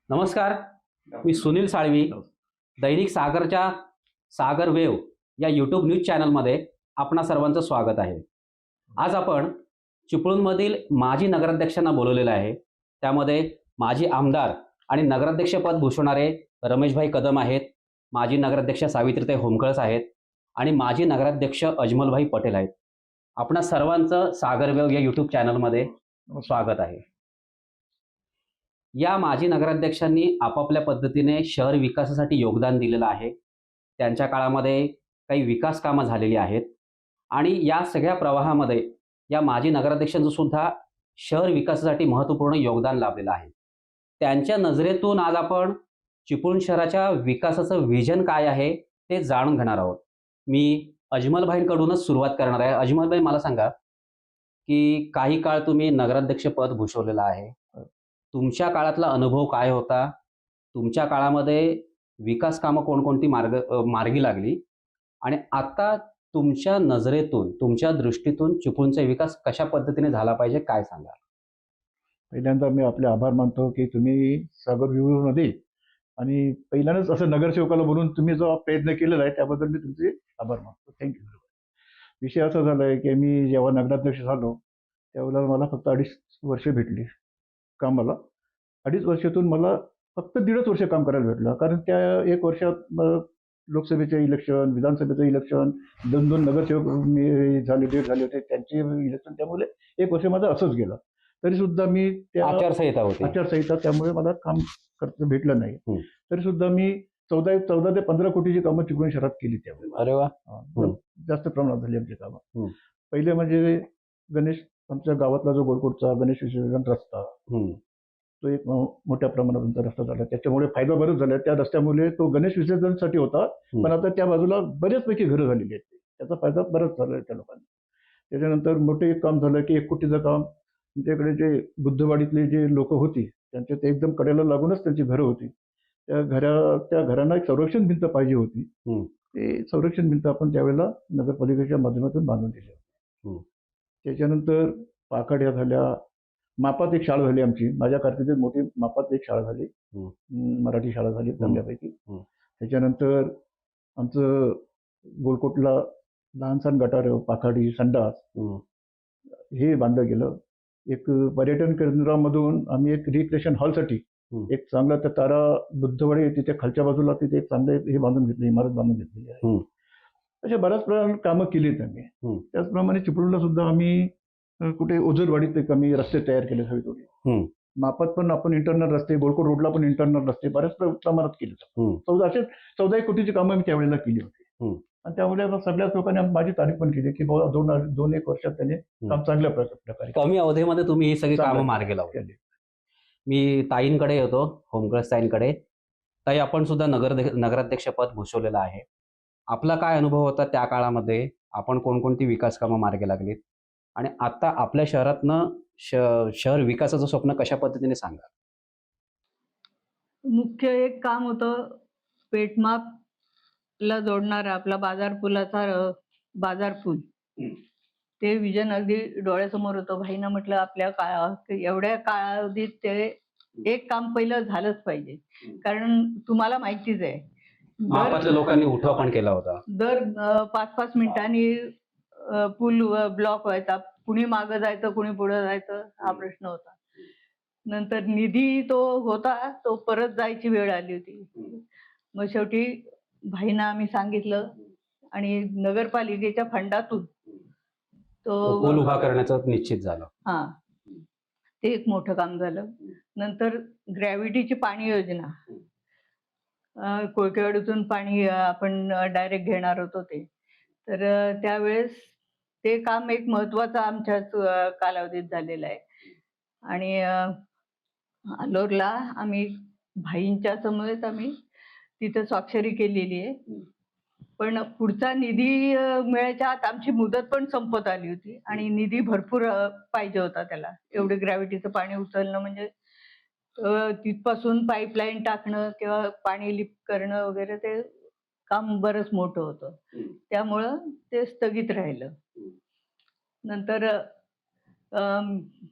नमस्कार, मी सुनील साळवी. दैनिक सागरच्या सागर वेव या YouTube news चॅनलमध्ये आपणा सर्वांचं स्वागत आहे. आज आपण चिपळूणमधील माजी नगराध्यक्षांना बोलवलेलं आहे. त्यामध्ये माजी आमदार आणि नगराध्यक्षपद भूषवणारे रमेशभाई कदम आहेत, माजी नगराध्यक्ष सावित्रीताई होमकळस आहेत आणि माजी नगराध्यक्ष अजमलभाई पटेल आहेत. आपणा सर्वांचं सागर वेव या यूट्यूब चॅनलमध्ये स्वागत आहे. या माजी नगराध्यक्षांनी आपापल्या पद्धतीने शहर विकासासाठी योगदान दिलेलं आहे. त्यांच्या काळामध्ये काही विकास कामं झालेली आहेत आणि या सगळ्या प्रवाहामध्ये या माजी नगराध्यक्षांचं सुद्धा शहर विकासासाठी महत्त्वपूर्ण योगदान लाभलेलं आहे. त्यांच्या नजरेतून आज आपण चिपळूण शहराच्या विकासाचं व्हिजन काय आहे ते जाणून घेणार आहोत. मी अजमलभाईंकडूनच सुरुवात करणार आहे. अजमलभाई, मला सांगा की काही काळ तुम्ही नगराध्यक्षपद भूषवलेलं आहे. तुमच्या काळातला अनुभव काय होता? तुमच्या काळामध्ये विकास कामं कोणकोणती मार्गी लागली आणि आता तुमच्या नजरेतून, तुमच्या दृष्टीतून चिपळूणचा विकास कशा पद्धतीने झाला पाहिजे, काय सांगाल? पहिल्यांदा मी आपले आभार मानतो की तुम्ही सागर व्ह्यूमध्ये आणि पहिल्यांदाच असं नगरसेवकाला बोलून तुम्ही जो प्रयत्न केलेला आहे त्याबद्दल मी तुमचे आभार मानतो. थँक्यू. विषय असा झाला आहे की मी जेव्हा नगराध्यक्ष झालो त्यावेळेला मला फक्त 2.5 वर्ष भेटली कामाला. 2.5 वर्षातून मला फक्त 1.5 वर्ष काम करायला भेटलं, कारण त्या 1 वर्षात लोकसभेचे इलेक्शन, विधानसभेचं इलेक्शन, 2 नगरसेवक मी डेट झाले होते त्यांचे इलेक्शन, त्यामुळे 1 वर्ष माझं असंच गेलं. तरी सुद्धा मी त्या आचारसंहिता त्यामुळे मला काम करता भेटलं नाही. तरी सुद्धा मी 14 ते 15 कोटीची कामं चिपळूण शहरात केली त्यावेळेला. अरे वा. जास्त प्रमाणात झाली आमची कामं. पहिले म्हणजे गणेश, आमच्या गावातला जो गोलकोटचा गणेश विसर्जन रस्ता, तो एक मोठ्या प्रमाणात रस्ता झाला. त्याच्यामुळे फायदा बरंच झाला. त्या रस्त्यामुळे तो गणेश विसर्जनसाठी होता, पण आता त्या बाजूला बऱ्याचपैकी घरं झालेली आहेत. त्याचा फायदा बराच झाला त्या लोकांना. त्याच्यानंतर मोठे एक काम झालं की 1 कोटीचं काम. आमच्याकडे जे बुद्धवाडीतले जे लोक होती त्यांच्या ते एकदम कडेला लागूनच त्यांची घरं होती. त्या घरांना एक संरक्षण भिंत पाहिजे होती. ते संरक्षण भिंत आपण त्यावेळेला नगरपालिकेच्या माध्यमातून बांधून दिली. त्याच्यानंतर पाकाड्या झाल्या. मापात एक शाळा झाली आमची. माझ्या कारकिर्दीत मोठी मापात एक शाळा झाली, मराठी शाळा झाली चांगल्यापैकी. त्याच्यानंतर आमचं गोलकोटला लहानसहान गटार, पाखाडी, संडास हे बांधलं गेलं. एक पर्यटन केंद्रामधून आम्ही एक रिक्रिएशन हॉलसाठी एक चांगला त्या तारा बुद्धवाडी तिथे खालच्या बाजूला तिथे एक चांगलं हे बांधून घेतली, इमारत बांधून घेतलेली आहे. अशा बऱ्याच प्रमाणात कामं केलीत आम्ही. त्याचप्रमाणे चिपळूणला सुद्धा आम्ही कुठे ओझरवाडीत एक आम्ही रस्ते तयार केले सगळे थोडे. मापात पण आपण इंटरनल रस्ते, गोलकोट रोडला पण इंटरनल रस्ते बऱ्याच प्रमाणात केले. 14 कोटीची कामं आम्ही त्यावेळेला केली होती. आणि त्यामुळे सगळ्याच लोकांनी माझी तारीफ पण केली की बाबा 2-1 वर्षात त्याने काम चांगल्या प्रकारे, कमी अवधीमध्ये तुम्ही ही सगळी कामं मार्गी लावली. मी ताईंकडे येतो, होमकळस ताईंकडे. ताई, आपण सुद्धा नगराध्यक्षपद भूषवलेलं आहे. आपला काय अनुभव होता त्या काळामध्ये? आपण कोणकोणती विकास कामं मार्गी लागलीत आणि आता आपल्या शहरातनं शहर विकासाचं स्वप्न कशा पद्धतीने सांगा? मुख्य एक काम होतं पेठमापला जोडणारा आपला बाजारपुलाचा बाजारपूल. ते विजन अगदी डोळ्यासमोर होतं. भाईनं म्हटलं आपल्या एवढ्या कालावधीत ते एक काम पहिलं झालंच पाहिजे, कारण तुम्हाला माहितीच आहे मापातल्या लोकांनी उठाव पण केला होता. दर 5-5 मिनिटांनी पूल ब्लॉक व्हायचा. कुणी मागं जायचं, कुणी पुढे जायचं हा प्रश्न होता. नंतर निधी तो होता, तो परत जायची वेळ आली होती. मग शेवटी भाईंना आम्ही सांगितलं आणि नगरपालिकेच्या फंडातून तो पूल उभा करण्याचं निश्चित झालं. ते एक मोठं काम झालं. नंतर ग्रॅव्हिटीची पाणी योजना, कोळकेवाडीतून पाणी आपण डायरेक्ट घेणार होतो ते. तर त्यावेळेस ते काम एक महत्वाचं आमच्याच कालावधीत झालेलं आहे. आणि अलोरला आम्ही भाईंच्या समवेत आम्ही तिथं स्वाक्षरी केलेली आहे. पण पुढचा निधी मिळायच्या आत आमची मुदत पण संपत आली होती आणि निधी भरपूर पाहिजे होता त्याला. एवढे ग्रॅव्हिटीचं पाणी उचलणं म्हणजे तिथपासून पाईपलाईन टाकणं किंवा पाणी लिफ्ट करणं वगैरे ते काम बरंच मोठं होतं. त्यामुळं ते स्थगित राहिलं. नंतर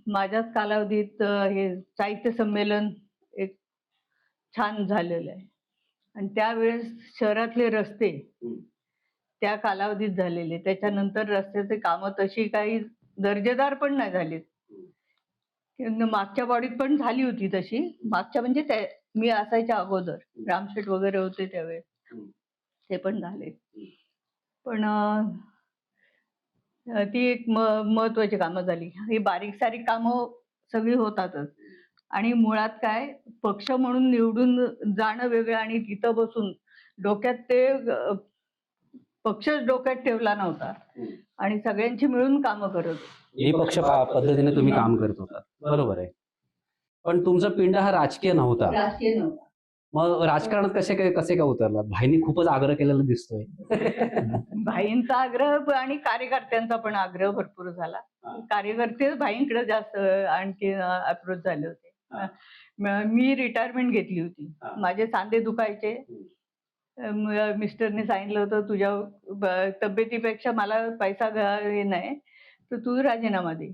माझ्याच कालावधीत हे साहित्य संमेलन एक छान झालेलं आहे. आणि त्यावेळेस शहरातले रस्ते त्या कालावधीत झालेले. त्याच्यानंतर रस्त्याची कामं तशी काही दर्जेदार पण नाही झालीत. मागच्या बॉडीत पण झाली होती तशी. मागच्या म्हणजे त्या मी असायच्या अगोदर रामशेठ वगैरे होते त्यावेळेस. ते पण झाले. पण ती एक महत्त्वाची कामं झाली. ही बारीक-सारीक कामं सगळी होतातच. आणि मुळात काय पक्ष म्हणून निवडून जाणं वेगळं आणि तिथं बसून डोक्यात ते पक्षच डोक्यात ठेवला नव्हता आणि सगळ्यांची मिळून कामं करत होतो. निपक्ष पद्धतीने तुम्ही काम करत होता. बरोबर आहे. पण तुमचा पिंड हा राजकीय नव्हता. राजकीय नव्हता. मग राजकारणात कसे काय उतरलात? भाईंनी खूपच आग्रह केलेला दिसतोय. भाईंचा आग्रह आणि कार्यकर्त्यांचा पण आग्रह भरपूर झाला. कार्यकर्ते भाईंकडे जास्त आणखी अप्रोच झाले होते. मी रिटायरमेंट घेतली होती. माझे सांधे दुखायचे. मिस्टरने सांगितलं होतं तुझ्या तब्येतीपेक्षा मला पैसा हे नाही, तर तू राजीनामा दे.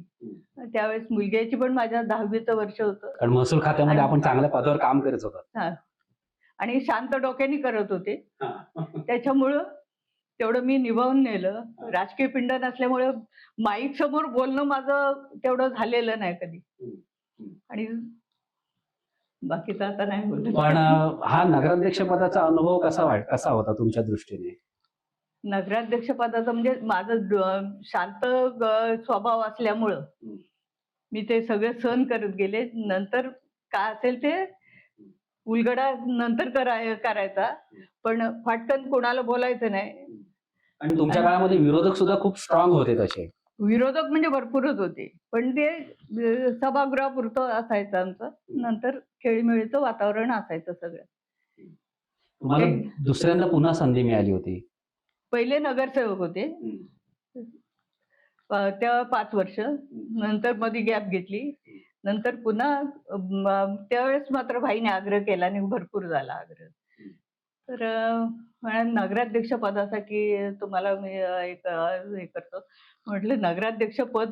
त्यावेळेस मुलग्याची पण माझ्या 10वीचं वर्ष होतं. कारण महसूल खात्यामध्ये आपण चांगल्या पदावर काम करत होता. आणि शांत डोक्याने करत होते. त्याच्यामुळं तेवढं मी निभावून नेलं. राजकीय पिंड नसल्यामुळे माईक समोर बोलणं माझं तेवढं झालेलं नाही कधी. आणि बाकीचं आता नाही बोलत. पण हा नगराध्यक्ष पदाचा अनुभव कसा होता तुमच्या दृष्टीने? नगराध्यक्ष पदाचं म्हणजे माझं शांत स्वभाव असल्यामुळं मी ते सगळं सहन करत गेले. नंतर काय असेल ते उलगडा नंतर करायचा, पण फाटकन कोणाला बोलायचं नाही. आणि तुमच्या काळामध्ये विरोधक सुद्धा खूप स्ट्रॉंग होते तसे. विरोधक म्हणजे भरपूरच होते, पण ते सभागृहापुरतं असायचं आमचं. नंतर खेळीमेळीचं वातावरण असायचं सगळं. तुम्हाला दुसऱ्यांदा पुन्हा संधी मिळाली होती. पहिले नगरसेवक होते. तेव्हा 5 वर्ष. नंतर मध्ये गॅप घेतली. नंतर पुन्हा त्यावेळेस मात्र भाईने आग्रह केला आणि भरपूर झाला आग्रह. तर नगराध्यक्ष पदासाठी तुम्हाला मी हे करतो. म्हटलं नगराध्यक्ष पद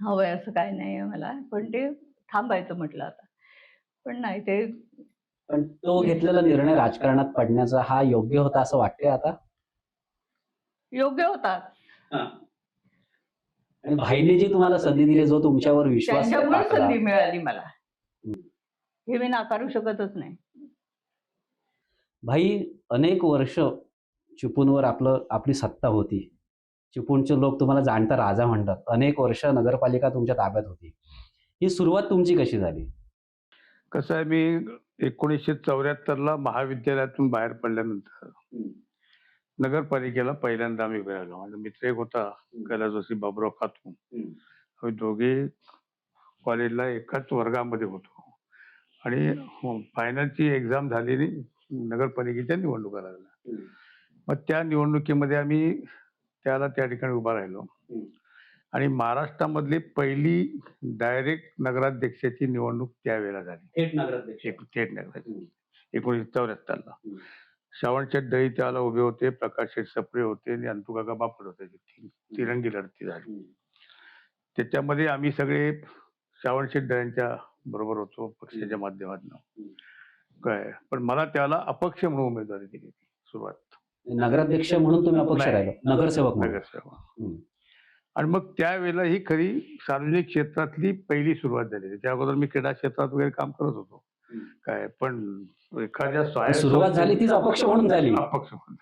हवंय असं काही नाही मला, पण ते थांबायचं म्हटलं आता. पण नाही ते. पण तो घेतलेला निर्णय राजकारणात पडण्याचा हा योग्य होता असं वाटतंय आता? योग्य होता. आणि भाईने जी तुम्हाला संधी दिली, जो तुमच्यावर विश्वास त्यांच्यामुळे टाकला. संधी मिळाली मला. हे मी नाकारू शकतच नाही. भाई अनेक वर्ष चिपळूणवर आपली सत्ता होती. चिपळूणचे लोक तुम्हाला जाणता राजा म्हणतात. अनेक वर्ष नगरपालिका तुमच्या ताब्यात होती. ही सुरुवात तुमची कशी झाली? कसं आहे, मी 1974ला महाविद्यालयातून बाहेर पडल्यानंतर नगरपालिकेला पहिल्यांदा आम्ही उभे राहिलो. माझा मित्र एक होता कैलास जोशी बाबुराव खातू. आम्ही दोघे कॉलेजला एकाच वर्गामध्ये होतो आणि फायनलची एक्झाम झालेली नगरपालिकेच्या निवडणुका लागल्या. मग त्या निवडणुकीमध्ये आम्ही त्या ठिकाणी उभा राहिलो आणि महाराष्ट्रामधली पहिली डायरेक्ट नगराध्यक्षाची निवडणूक त्यावेळेला झाली. थेट नगराध्यक्ष. थेट नगराध्यक्ष 1974ला. श्रावणशेठ दळी त्याला उभे होते, प्रकाश शेठ सप्रे होते आणि अंतुकाका बापट होते. तिरंगी लढती झाली. त्याच्यामध्ये आम्ही सगळे श्रावणशेठ दळ्यांच्या बरोबर होतो पक्षाच्या माध्यमातून. काय पण मला त्याला अपक्ष म्हणून उमेदवारी दिली होती सुरुवात. नगराध्यक्ष म्हणून तुम्ही अपक्ष राहिला? नगरसेवक म्हणून? नगरसेवक. आणि मग त्यावेळेला ही खरी सार्वजनिक क्षेत्रातली पहिली सुरुवात झाली. त्या अगोदर मी क्रीडा क्षेत्रात वगैरे काम करत होतो. काय पण एखाद्या सुरुवात झाली तीच अपक्ष म्हणून झाली. अपक्ष म्हणून.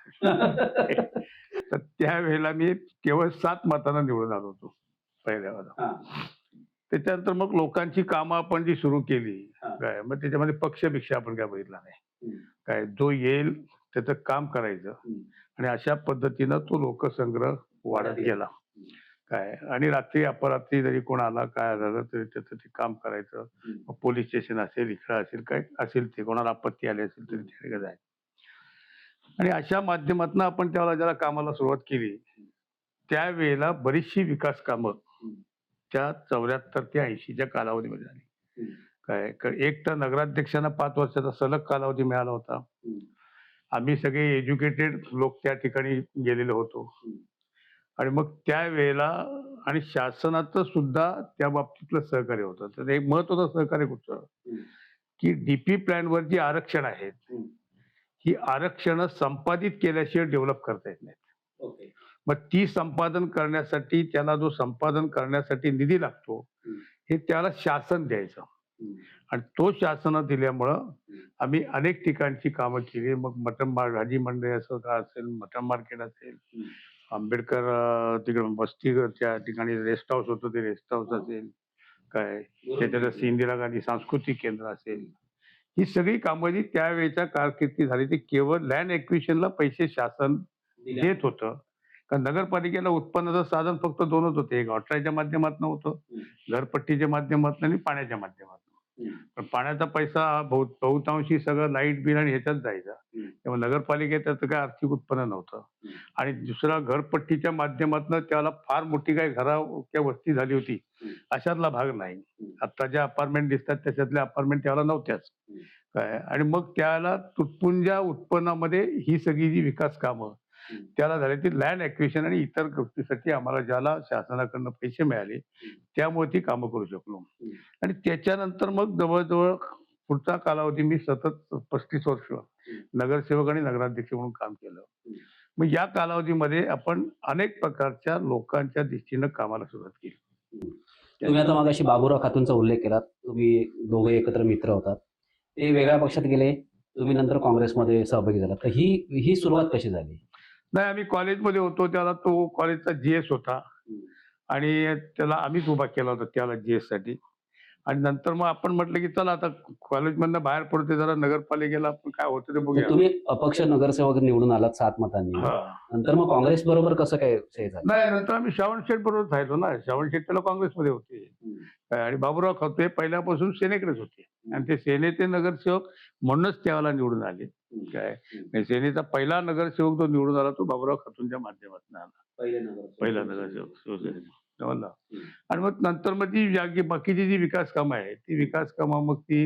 तर त्यावेळेला मी केवळ 7 मतांना निवडून आलो होतो पहिल्या वेळेला. त्याच्यानंतर मग लोकांची कामं आपण जी सुरू केली, काय मग त्याच्यामध्ये पक्षभिक्षा आपण काय बघितला नाही. काय जो येईल त्याचं काम करायचं आणि अशा पद्धतीनं तो लोकसंग्रह वाढत गेला. काय आणि रात्री अपरात्री जरी कोण आला काय झालं तरी त्याचं ते काम करायचं. पोलीस स्टेशन असेल, इकडं असेल, काय असेल ते, कोणाला आपत्ती आली असेल तरी तिकडे जायचं. आणि अशा माध्यमातून आपण त्याला ज्याला कामाला सुरुवात केली त्यावेळेला बरीचशी विकास कामं त्या 74 ते 80च्या कालावधीमध्ये झाली. काय एक तर नगराध्यक्षांना 5 वर्षाचा सलग कालावधी मिळाला होता. आम्ही सगळे एज्युकेटेड लोक त्या ठिकाणी गेलेलो होतो आणि मग त्यावेळेला आणि शासनाचं सुद्धा त्या बाबतीतलं सहकार्य होतं. तर एक महत्वाचं सहकार्य कुठचं की डीपी प्लॅनवर जी आरक्षण आहेत ही आरक्षण संपादित केल्याशिवाय डेव्हलप करता येत नाहीत. मग ती संपादन करण्यासाठी त्याला जो संपादन करण्यासाठी निधी लागतो हे त्याला शासन द्यायचं आणि तो शासनानं दिल्यामुळं आम्ही अनेक ठिकाणची कामं केली. मग भाजी मंडई असं का असेल, मटन मार्केट असेल, आंबेडकर तिकडे वस्ती त्या ठिकाणी रेस्ट हाऊस होतं ते रेस्ट हाऊस असेल, काय त्याच्यात इंदिरा गांधी सांस्कृतिक केंद्र असेल, ही सगळी कामं जी त्यावेळेच्या कारकिर्दी झाली ती केवळ लँड एक्विजिशनला पैसे शासन देत होतं. कारण नगरपालिकेला उत्पन्नाचं साधन फक्त दोनच होते, एक गटाराच्या माध्यमातून होतं, घरपट्टीच्या माध्यमातून आणि पाण्याच्या माध्यमातून. पण पाण्याचा पैसा बहुतांशी सगळं लाईट बिल आणि ह्याच्यात जायचा, त्यामुळे नगरपालिकेत त्याचं काय आर्थिक उत्पन्न नव्हतं. आणि दुसरा घरपट्टीच्या माध्यमातून त्याला फार मोठी काही किंवा वस्ती झाली होती अशातला भाग नाही. आता ज्या अपार्टमेंट दिसतात त्याच्यातल्या अपार्टमेंट त्याला नव्हत्याच काय. आणि मग त्याला तुटपुंज्या उत्पन्नामध्ये ही सगळी जी विकास कामं त्याला झाली ती लँड ॲक्विजिशन आणि इतर गोष्टीसाठी आम्हाला ज्याला शासनाकडनं पैसे मिळाले त्यामुळे ती कामं करू शकलो. आणि त्याच्यानंतर मग जवळजवळ पुढचा कालावधी मी सतत 35 वर्ष नगरसेवक आणि नगराध्यक्ष म्हणून काम केलं. मग या कालावधीमध्ये आपण अनेक प्रकारच्या लोकांच्या दृष्टीनं कामाला सुरुवात केली. तुम्ही आता मगाशी बाबूराव खातूंचा उल्लेख केला. तुम्ही दोघे एकत्र मित्र होतात, ते वेगळ्या पक्षात गेले, तुम्ही नंतर काँग्रेसमध्ये सहभागी झाला. तर ही सुरुवात कशी झाली? नाही, आम्ही कॉलेजमध्ये होतो त्याला तो कॉलेजचा जीएस होता आणि त्याला आम्हीच उभा केला होता त्याला जीएस साठी. आणि नंतर मग आपण म्हटलं की चला आता कॉलेजमधनं बाहेर पडते जरा नगरपालिकेला आपण काय होतं ते तर बघूया. तुम्ही अपक्ष नगरसेवक निवडून आलात 7 मतांनी. हा. नंतर मग काँग्रेस बरोबर कसं काय हे झालं? नाही, नंतर आम्ही श्रावण शेठ बरोबर राहिलो ना. श्रावण शेठ त्याला काँग्रेसमध्ये होते आणि बाबूराव खाते पहिल्यापासून सेनेकडेच होते आणि ते सेनेचे नगरसेवक म्हणूनच त्याला निवडून आले काय. सेनेचा पहिला नगरसेवक जो निवडून आला तो बाबूराव खातूंच्या माध्यमातून आला, पहिला नगरसेवक शिवसेनेचा. आणि मग नंतर मग ती बाकीची जी विकास कामं आहेत ती विकास कामं मग ती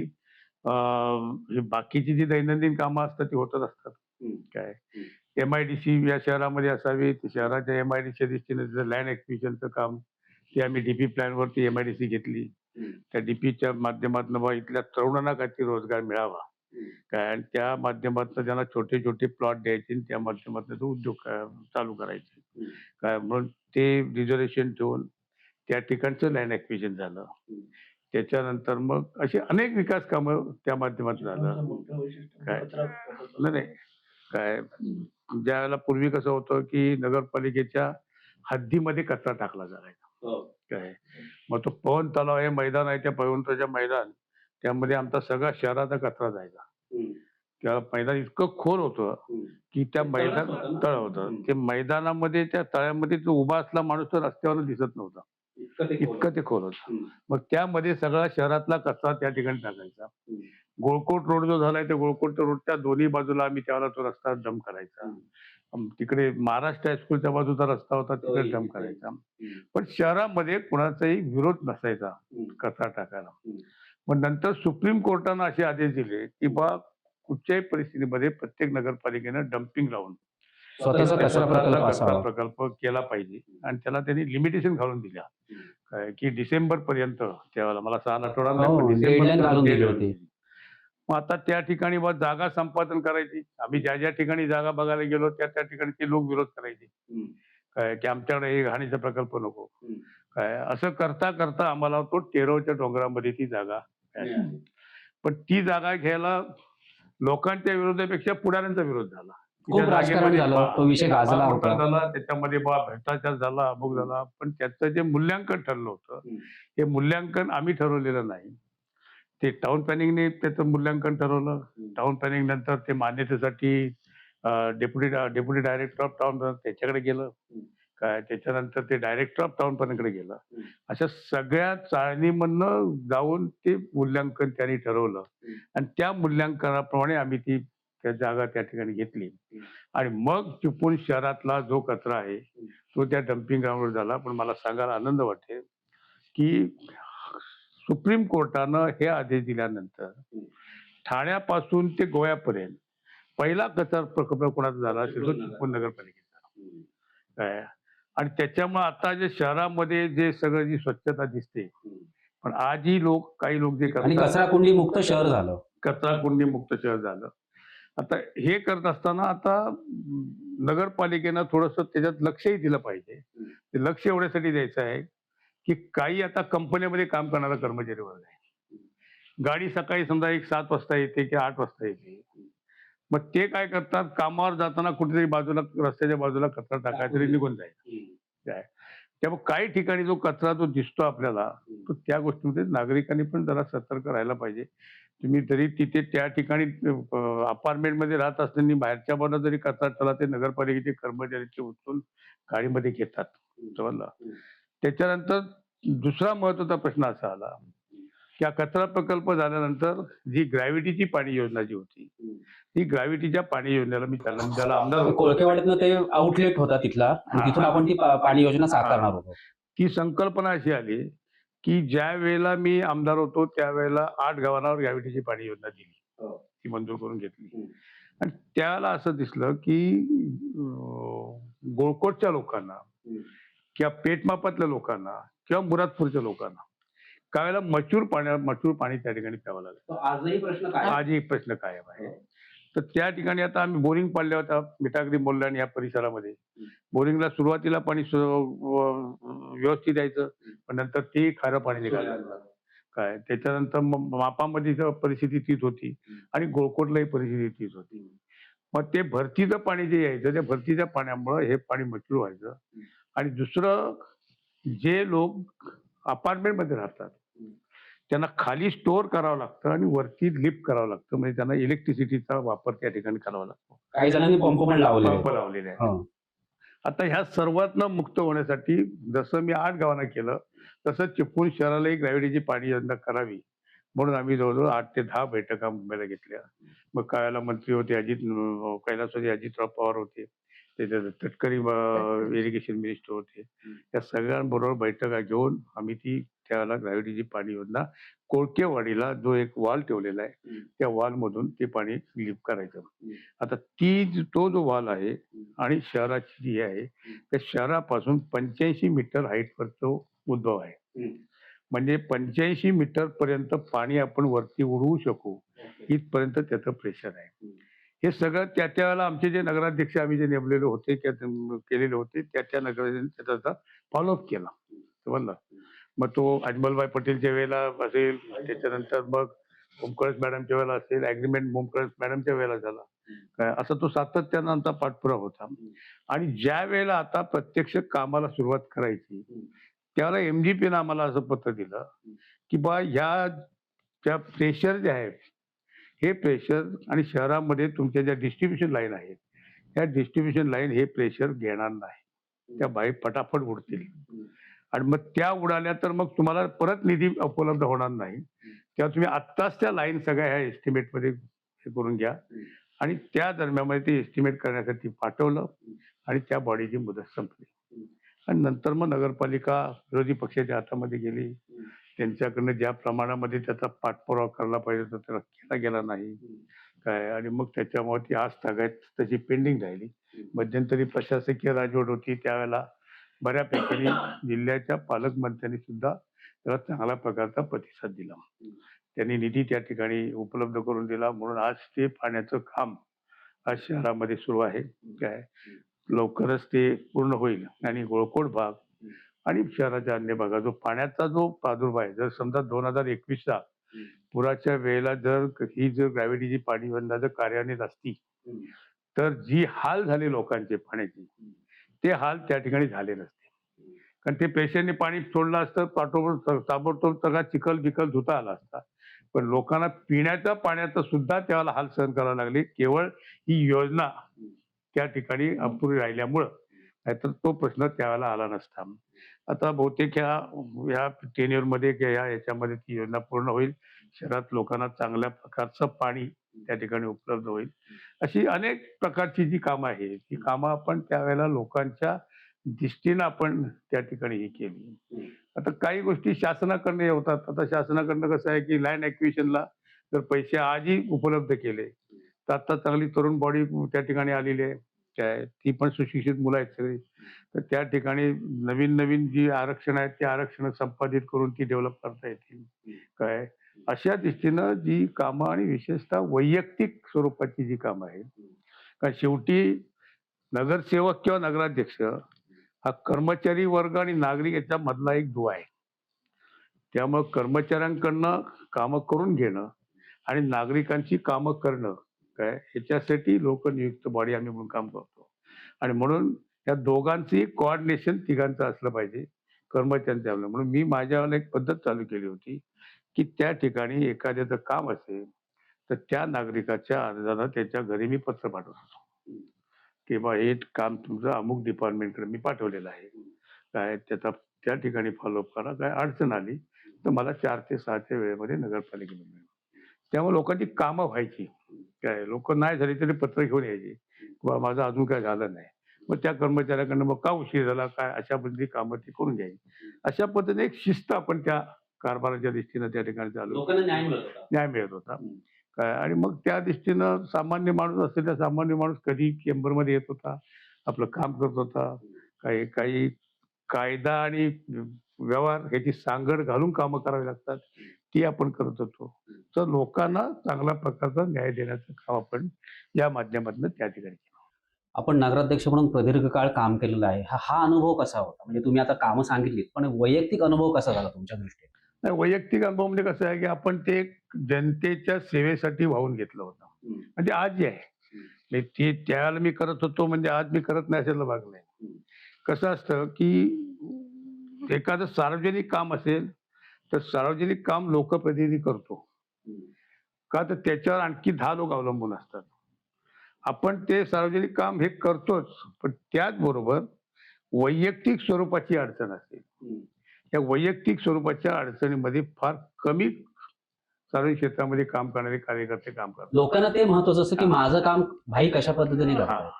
बाकीची जी दैनंदिन कामं असतात ती होतच असतात काय. MIDC या शहरामध्ये असावी, शहराच्या MIDCच्या दृष्टीने लँड ॲक्विजिशनचं काम ते आम्ही डीपी प्लॅनवरती MIDC घेतली. त्या डीपीच्या माध्यमातून बा इथल्या तरुणांना काहीतरी रोजगार मिळावा काय आणि त्या माध्यमातून त्यांना छोटे छोटे प्लॉट द्यायचे आणि त्या माध्यमातून तो उद्योग चालू करायचे काय. म्हणून ते रिझर्वेशन ठेवून त्या ठिकाणचं लँड ॲक्विजिशन झालं. त्याच्यानंतर मग अशी अनेक विकास कामं त्या माध्यमातून झालं काय. नाही काय, ज्या वेळेला पूर्वी कसं होतं की नगरपालिकेच्या हद्दीमध्ये कचरा टाकला जायचा काय. मग तो पवन तलाव हे मैदान आहे, त्या पवनच्या मैदान त्यामध्ये आमचा सगळा शहराचा कचरा जायचा. त्या मैदान इतकं खोल होतं की त्या मैदान तळ होतं, ते मैदानामध्ये त्या तळ्यामध्ये जो उभा असला माणूस तर रस्त्यावर दिसत नव्हता, इतकं ते खोल होतं. मग त्यामध्ये सगळा शहरातला कचरा त्या ठिकाणी टाकायचा. गोळकोट रोड जो झालाय त्या गोळकोट रोडच्या दोन्ही बाजूला आम्ही त्यावेळेला तो रस्ता डंप करायचा. तिकडे महाराष्ट्र हायस्कूलच्या बाजूचा रस्ता होता तिकडे डंप करायचा. पण शहरामध्ये कुणाचाही विरोध नसायचा कचरा टाकायला. मग नंतर सुप्रीम कोर्टानं असे आदेश दिले की बा कुठच्याही परिस्थितीमध्ये प्रत्येक नगरपालिकेनं डम्पिंग लावून स्वतःचा कचरा प्रकल्प असावा. प्रकल्प केला पाहिजे आणि त्याला त्यांनी लिमिटेशन घालून दिल्या काय की डिसेंबर पर्यंत. त्यावेळेला मला 6 आठवडा डेडलाईन घालून दिली होती. मग आता त्या ठिकाणी बा जागा संपादन करायची. आम्ही ज्या ज्या ठिकाणी जागा बघायला गेलो त्या त्या ठिकाणी ते लोक विरोध करायचे काय की आमच्याकडे हे घाणीचा प्रकल्प नको काय. असं करता करता आम्हाला तो टेरोच्या डोंगरामध्ये ती जागा, पण ती जागा घ्यायला लोकांच्या विरोधापेक्षा पुढाऱ्यांचा विरोध झाला. खूप राजकारण झालं, तो विषय गाजला होता. झाला त्याच्यामध्ये बा भ्रष्टाचार झाला, अमुक झाला. पण त्याचं जे मूल्यांकन ठरलं होतं हे मूल्यांकन आम्ही ठरवलेलं नाही, ते टाउन प्लॅनिंगने त्याचं मूल्यांकन ठरवलं. टाउन प्लॅनिंग नंतर ते मान्यतेसाठी डेप्युटी डायरेक्टर ऑफ टाउन त्याच्याकडे गेलं काय. त्याच्यानंतर ते डायरेक्टर ऑफ टाउन प्लॅनिंगकडे गेलं. अशा सगळ्या चाळणीमधनं जाऊन ते मूल्यांकन त्यांनी ठरवलं आणि त्या मूल्यांकनाप्रमाणे आम्ही ती त्या जागा त्या ठिकाणी घेतली आणि मग चिपळूण शहरातला जो कचरा आहे तो त्या डम्पिंग ग्राउंडवर झाला. पण मला सांगायला आनंद वाटेल की सुप्रीम कोर्टानं हे आदेश दिल्यानंतर ठाण्यापासून ते गोव्यापर्यंत पहिला कचरा प्रकल्प कोणाचा झाला असेल तो चिपळूण नगरपालिकेचा काय. आणि त्याच्यामुळे आता जे शहरामध्ये जे सगळं जी स्वच्छता दिसते पण आजही काही लोक जे आणि करतात, कचरा कुंडी मुक्त शहर झालं. कचरा कुंडी मुक्त शहर झालं. आता हे करत असताना आता नगरपालिकेनं थोडंसं त्याच्यात लक्षही दिलं पाहिजे. ते लक्ष एवढ्यासाठी द्यायचं आहे की काही आता कंपन्यांमध्ये काम करणारा कर्मचारी वर्ग आहे. गाडी सकाळी समजा 7 वाजता येते की 8 वाजता येते. मग ते काय करतात, कामावर जाताना कुठेतरी बाजूला, रस्त्याच्या बाजूला कचरा टाकायचा तरी निघून जायचं. काय त्यामुळे काही ठिकाणी जो कचरा जो दिसतो आपल्याला, तो त्या गोष्टीमध्ये नागरिकांनी पण जरा सतर्क राहायला पाहिजे. तुम्ही जरी तिथे त्या ठिकाणी अपार्टमेंटमध्ये राहत असताना बाहेरच्या बाजूला जरी कचरा ठेवला, ते नगरपालिकेचे कर्मचारी ते उचलून गाडीमध्ये घेतात. समजलं? त्याच्यानंतर दुसरा महत्वाचा प्रश्न असा आला की हा कचरा प्रकल्प झाल्यानंतर जी ग्रॅव्हिटीची पाणी योजना जी होती, ती ग्रॅव्हिटीच्या पाणी योजनेला मी त्याला आमदार होतो. कोळकेवाडीतनं ते आउटलेट होता तिथला आणि तिथून आपण ती पाणी योजना साकारणार होतो. ती संकल्पना अशी आली की ज्या वेळेला मी आमदार होतो त्यावेळेला 8 गावांवर ग्रॅव्हिटीची पाणी योजना दिली, ती मंजूर करून घेतली. आणि त्याला असं दिसलं की गोळकोटच्या लोकांना किंवा पेठमापातल्या लोकांना किंवा मुरादपूरच्या लोकांना काही वेळेला मचूर पाणी त्या ठिकाणी प्यावं लागलं. आजही प्रश्न काय? आजही प्रश्न कायम आहे. तर त्या ठिकाणी आता आम्ही बोरिंग पाडल्या होत्या मिठागरी मोल्ला आणि या परिसरामध्ये. बोरिंगला सुरुवातीला पाणी व्यवस्थित यायचं, पण नंतर ते खारं पाणी निघालं लागलं. काय त्याच्यानंतर मापामध्ये परिस्थिती तीच होती आणि गोळकोटलाही परिस्थिती तीच होती. मग ते भरतीचं पाणी जे यायचं, त्या भरतीच्या पाण्यामुळे हे पाणी मचूर व्हायचं. आणि दुसरं, जे लोक अपार्टमेंटमध्ये राहतात त्यांना खाली स्टोअर करावं लागतं आणि वरती लिफ्ट करावं लागतं, म्हणजे त्यांना इलेक्ट्रिसिटीचा वापर त्या ठिकाणी करावा लागतो. काही जणांनी पंप पण लावले. पंप लावलेले आहे. आता ह्या सर्वातनं मुक्त होण्यासाठी जसं मी 8 गावांना केलं, तसं चिपळूण शहरालाही ग्रॅव्हिटीची पाणी योजना करावी म्हणून आम्ही जवळजवळ 8 ते 10 बैठका मुंबईला घेतल्या. मग कायला मंत्री होते कैलासवासी अजितराव पवार होते, त्याच्यात तटकरी इरिगेशन मिनिस्टर होते. त्या सगळ्यांबरोबर बैठका घेऊन आम्ही त्याला ग्रॅव्हिटीची पाणी योजना कोळकेवाडीला जो एक वाल ठेवलेला आहे, त्या वाल मधून ते पाणी लिफ्ट करायचं. आता तो जो वाल आहे आणि शहराची जी आहे, त्या शहरापासून 85 मीटर हाईटवर तो उद्भव आहे. म्हणजे 85 मीटर पर्यंत पाणी आपण वरती उडवू शकू इथपर्यंत त्याचं प्रेशर आहे. हे सगळं त्या वेळेला आमचे जे नगराध्यक्ष आम्ही जे नेमलेले होते केलेले होते, त्या नगराध्यक्षांनी त्याचा फॉलोअप केला. समजलं? मग तो अजमलभाई पटेलच्या वेळेला असेल, त्याच्यानंतर मग मुमकळस मॅडमच्या वेळेला असेल, अग्रीमेंट मुमकळस मॅडमच्या वेळेला झाला. काय असं तो सातत्यानं आमचा पाठपुरावा होता. आणि ज्या वेळेला आता प्रत्यक्ष कामाला सुरुवात करायची, त्यावेळेला एमजीपीनं आम्हाला असं पत्र दिलं की बा ह्या ज्या प्रेशर जे आहे, हे प्रेशर आणि शहरामध्ये तुमच्या ज्या डिस्ट्रीब्युशन लाईन आहेत, ह्या डिस्ट्रीब्युशन लाईन हे प्रेशर घेणार नाही, त्या बाहेर पटापट उडतील. आणि मग त्या उडाल्या तर मग तुम्हाला परत निधी उपलब्ध होणार नाही. तेव्हा तुम्ही आत्ताच त्या लाईन सगळ्या ह्या एस्टिमेटमध्ये हे करून घ्या. आणि त्या दरम्यान ते एस्टिमेट करण्यासाठी पाठवलं आणि त्या बॉडीची मुदत संपली. आणि नंतर मग नगरपालिका विरोधी पक्षाच्या हातामध्ये गेली. त्यांच्याकडनं ज्या प्रमाणामध्ये त्याचा पाठपुरावा करायला पाहिजे होता त्याला केला गेला नाही. काय आणि मग त्याच्यामुळे ती आज तागायत तशी पेंडिंग राहिली. मध्यंतरी प्रशासकीय राजवट होती, त्यावेळेला बऱ्यापैकी जिल्ह्याच्या पालकमंत्र्यांनी सुद्धा त्याला चांगल्या प्रकारचा प्रतिसाद दिला. त्यांनी निधी त्या ठिकाणी उपलब्ध करून दिला, म्हणून आज ते पाण्याचं काम आज शहरामध्ये सुरू आहे. काय लवकरच ते पूर्ण होईल आणि गोळकोट भाग आणि शहराच्या अन्य भागात जो पाण्याचा जो प्रादुर्भाव आहे, जर समजा 2021चा पुराच्या वेळेला जर ग्रॅव्हिटीची पाणी योजना जर कार्यान्वित असती, तर जी हाल झाले लोकांचे पाण्याचे, ते हाल त्या ठिकाणी झाले नसते. कारण ते पेशंटने पाणी सोडलं असतं, ताबडतोब सगळा चिखल बिखल धुता आला असता. पण लोकांना पिण्याच्या पाण्याचा सुद्धा त्याला हाल सहन करावे लागले, केवळ ही योजना त्या ठिकाणी अपुरी राहिल्यामुळं. नाहीतर तो प्रश्न त्यावेळेला आला नसता. आता बहुतेक ह्या टेन्युअरमध्ये किंवा याच्यामध्ये ती योजना पूर्ण होईल. शहरात लोकांना चांगल्या प्रकारचं पाणी त्या ठिकाणी उपलब्ध होईल. अशी अनेक प्रकारची जी कामं आहेत, ती कामं आपण त्यावेळेला लोकांच्या दृष्टीनं आपण त्या ठिकाणी ही केली. आता काही गोष्टी शासनाकडनं होतात. आता शासनाकडनं कसं आहे की लँड ॲक्विजिशनला जर पैसे आजही उपलब्ध केले, तर आता चांगली तरुण बॉडी त्या ठिकाणी आलेली आहे. काय ती पण सुशिक्षित मुलं आहेत सगळी. तर त्या ठिकाणी नवीन नवीन जी आरक्षण आहेत ती आरक्षण संपादित करून ती डेव्हलप करता येतील. काय अशा दृष्टीनं जी कामं आणि विशेषतः वैयक्तिक स्वरूपाची जी कामं आहेत. कारण शेवटी नगरसेवक किंवा नगराध्यक्ष हा कर्मचारी वर्ग आणि नागरिक याच्या मधला एक दुवा आहे. त्यामुळं कर्मचाऱ्यांकडनं कामं करून घेणं आणि नागरिकांची कामं करणं काय ह्याच्यासाठी लोकनियुक्त बॉडी आम्ही म्हणून काम करतो. आणि म्हणून या दोघांचंही कोऑर्डिनेशन तिघांचं असलं पाहिजे कर्मचाऱ्यांच्या आपलं. म्हणून मी माझ्यावाला एक पद्धत चालू केली होती की त्या ठिकाणी एखाद्याचं काम असेल तर त्या नागरिकाच्या अर्जानं त्याच्या घरी मी पत्र पाठवतो की बा हे काम तुमचं अमुक डिपार्टमेंटकडे मी पाठवलेलं आहे. काय त्याचा त्या ठिकाणी फॉलोअप करा. काय अडचण आली तर मला 4 ते 6च्या वेळेमध्ये नगरपालिकेने मिळेल. त्यामुळे लोकांची कामं व्हायची. काय लोक नाही झाली तरी पत्र घेऊन यायची. किंवा माझं अजून काय झालं नाही. मग त्या कर्मचाऱ्याकडनं मग का उशीर झाला काय अशा पद्धती कामं ती करून घ्यायची. अशा पद्धतीने एक शिस्त आपण त्या कारभाराच्या दृष्टीनं त्या ठिकाणी चालू लोकांना न्याय मिळत होता. न्याय मिळत होता. काय आणि मग त्या दृष्टीनं सामान्य माणूस असेल त्या सामान्य माणूस कधी चेंबरमध्ये येत होता. आपलं काम करत होता. काही काही कायदा आणि व्यवहार ह्याची सांगड घालून कामं करावी लागतात. ती आपण करत होतो. तर लोकांना चांगल्या प्रकारचा न्याय देण्याचं काम आपण या माध्यमातून त्या ठिकाणी केलं. आपण नगराध्यक्ष म्हणून प्रदीर्घ काळ काम केलेलं आहे. हा अनुभव कसा होता? म्हणजे तुम्ही आता कामं सांगितलीत, पण वैयक्तिक अनुभव कसा झाला तुमच्या दृष्टीने? नाही, वैयक्तिक अनुभव म्हणजे कसं आहे की आपण ते जनतेच्या सेवेसाठी वाहून घेतलं होतं. म्हणजे आज जे आहे म्हणजे ते त्यावेळेला मी करत होतो म्हणजे आज मी करत नाही अशातला भाग नाही. कसं असतं की एखादं सार्वजनिक काम असेल तर सार्वजनिक काम लोकप्रतिनिधी करतो. का तर त्याच्यावर आणखी 10 लोक अवलंबून असतात. आपण ते सार्वजनिक काम हे करतोच, पण त्याचबरोबर वैयक्तिक स्वरूपाची अडचण असते. त्या वैयक्तिक स्वरूपाच्या अडचणीमध्ये फार कमी सार्वजनिक क्षेत्रामध्ये काम करणारे कार्यकर्ते काम करतात. लोकांना ते महत्वाचं असतं की माझं काम भाई कशा पद्धतीने करतात.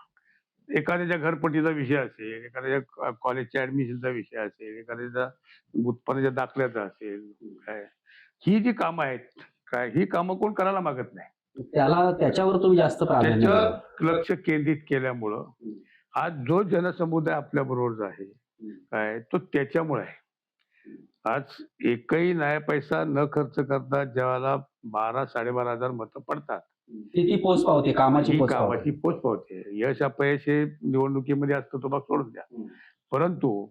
एखाद्याच्या घरपट्टीचा विषय असेल, एखाद्याच्या कॉलेजच्या ऍडमिशनचा विषय असेल, एखाद्याचा उत्पन्नाच्या दाखल्याचा असेल, काय ही जी कामं आहेत काय ही कामं कोण करायला मागत नाही. त्याच्यावर तुम्ही जास्त प्राधान्य दिलं. त्याच्यावर लक्ष केंद्रित केल्यामुळं आज जो जनसमुदाय आपल्या बरोबर आहे काय तो त्याच्यामुळे आहे. आज एकही न्याय पैसा न खर्च करता ज्यावेळेला 12,000-12,500 मतं पडतात ती पोच पावते, कामाची ही पोच पावते. कामाची पोच पावते. यश अपयश हे निवडणुकीमध्ये असतं तो भाग सोडून द्या. परंतु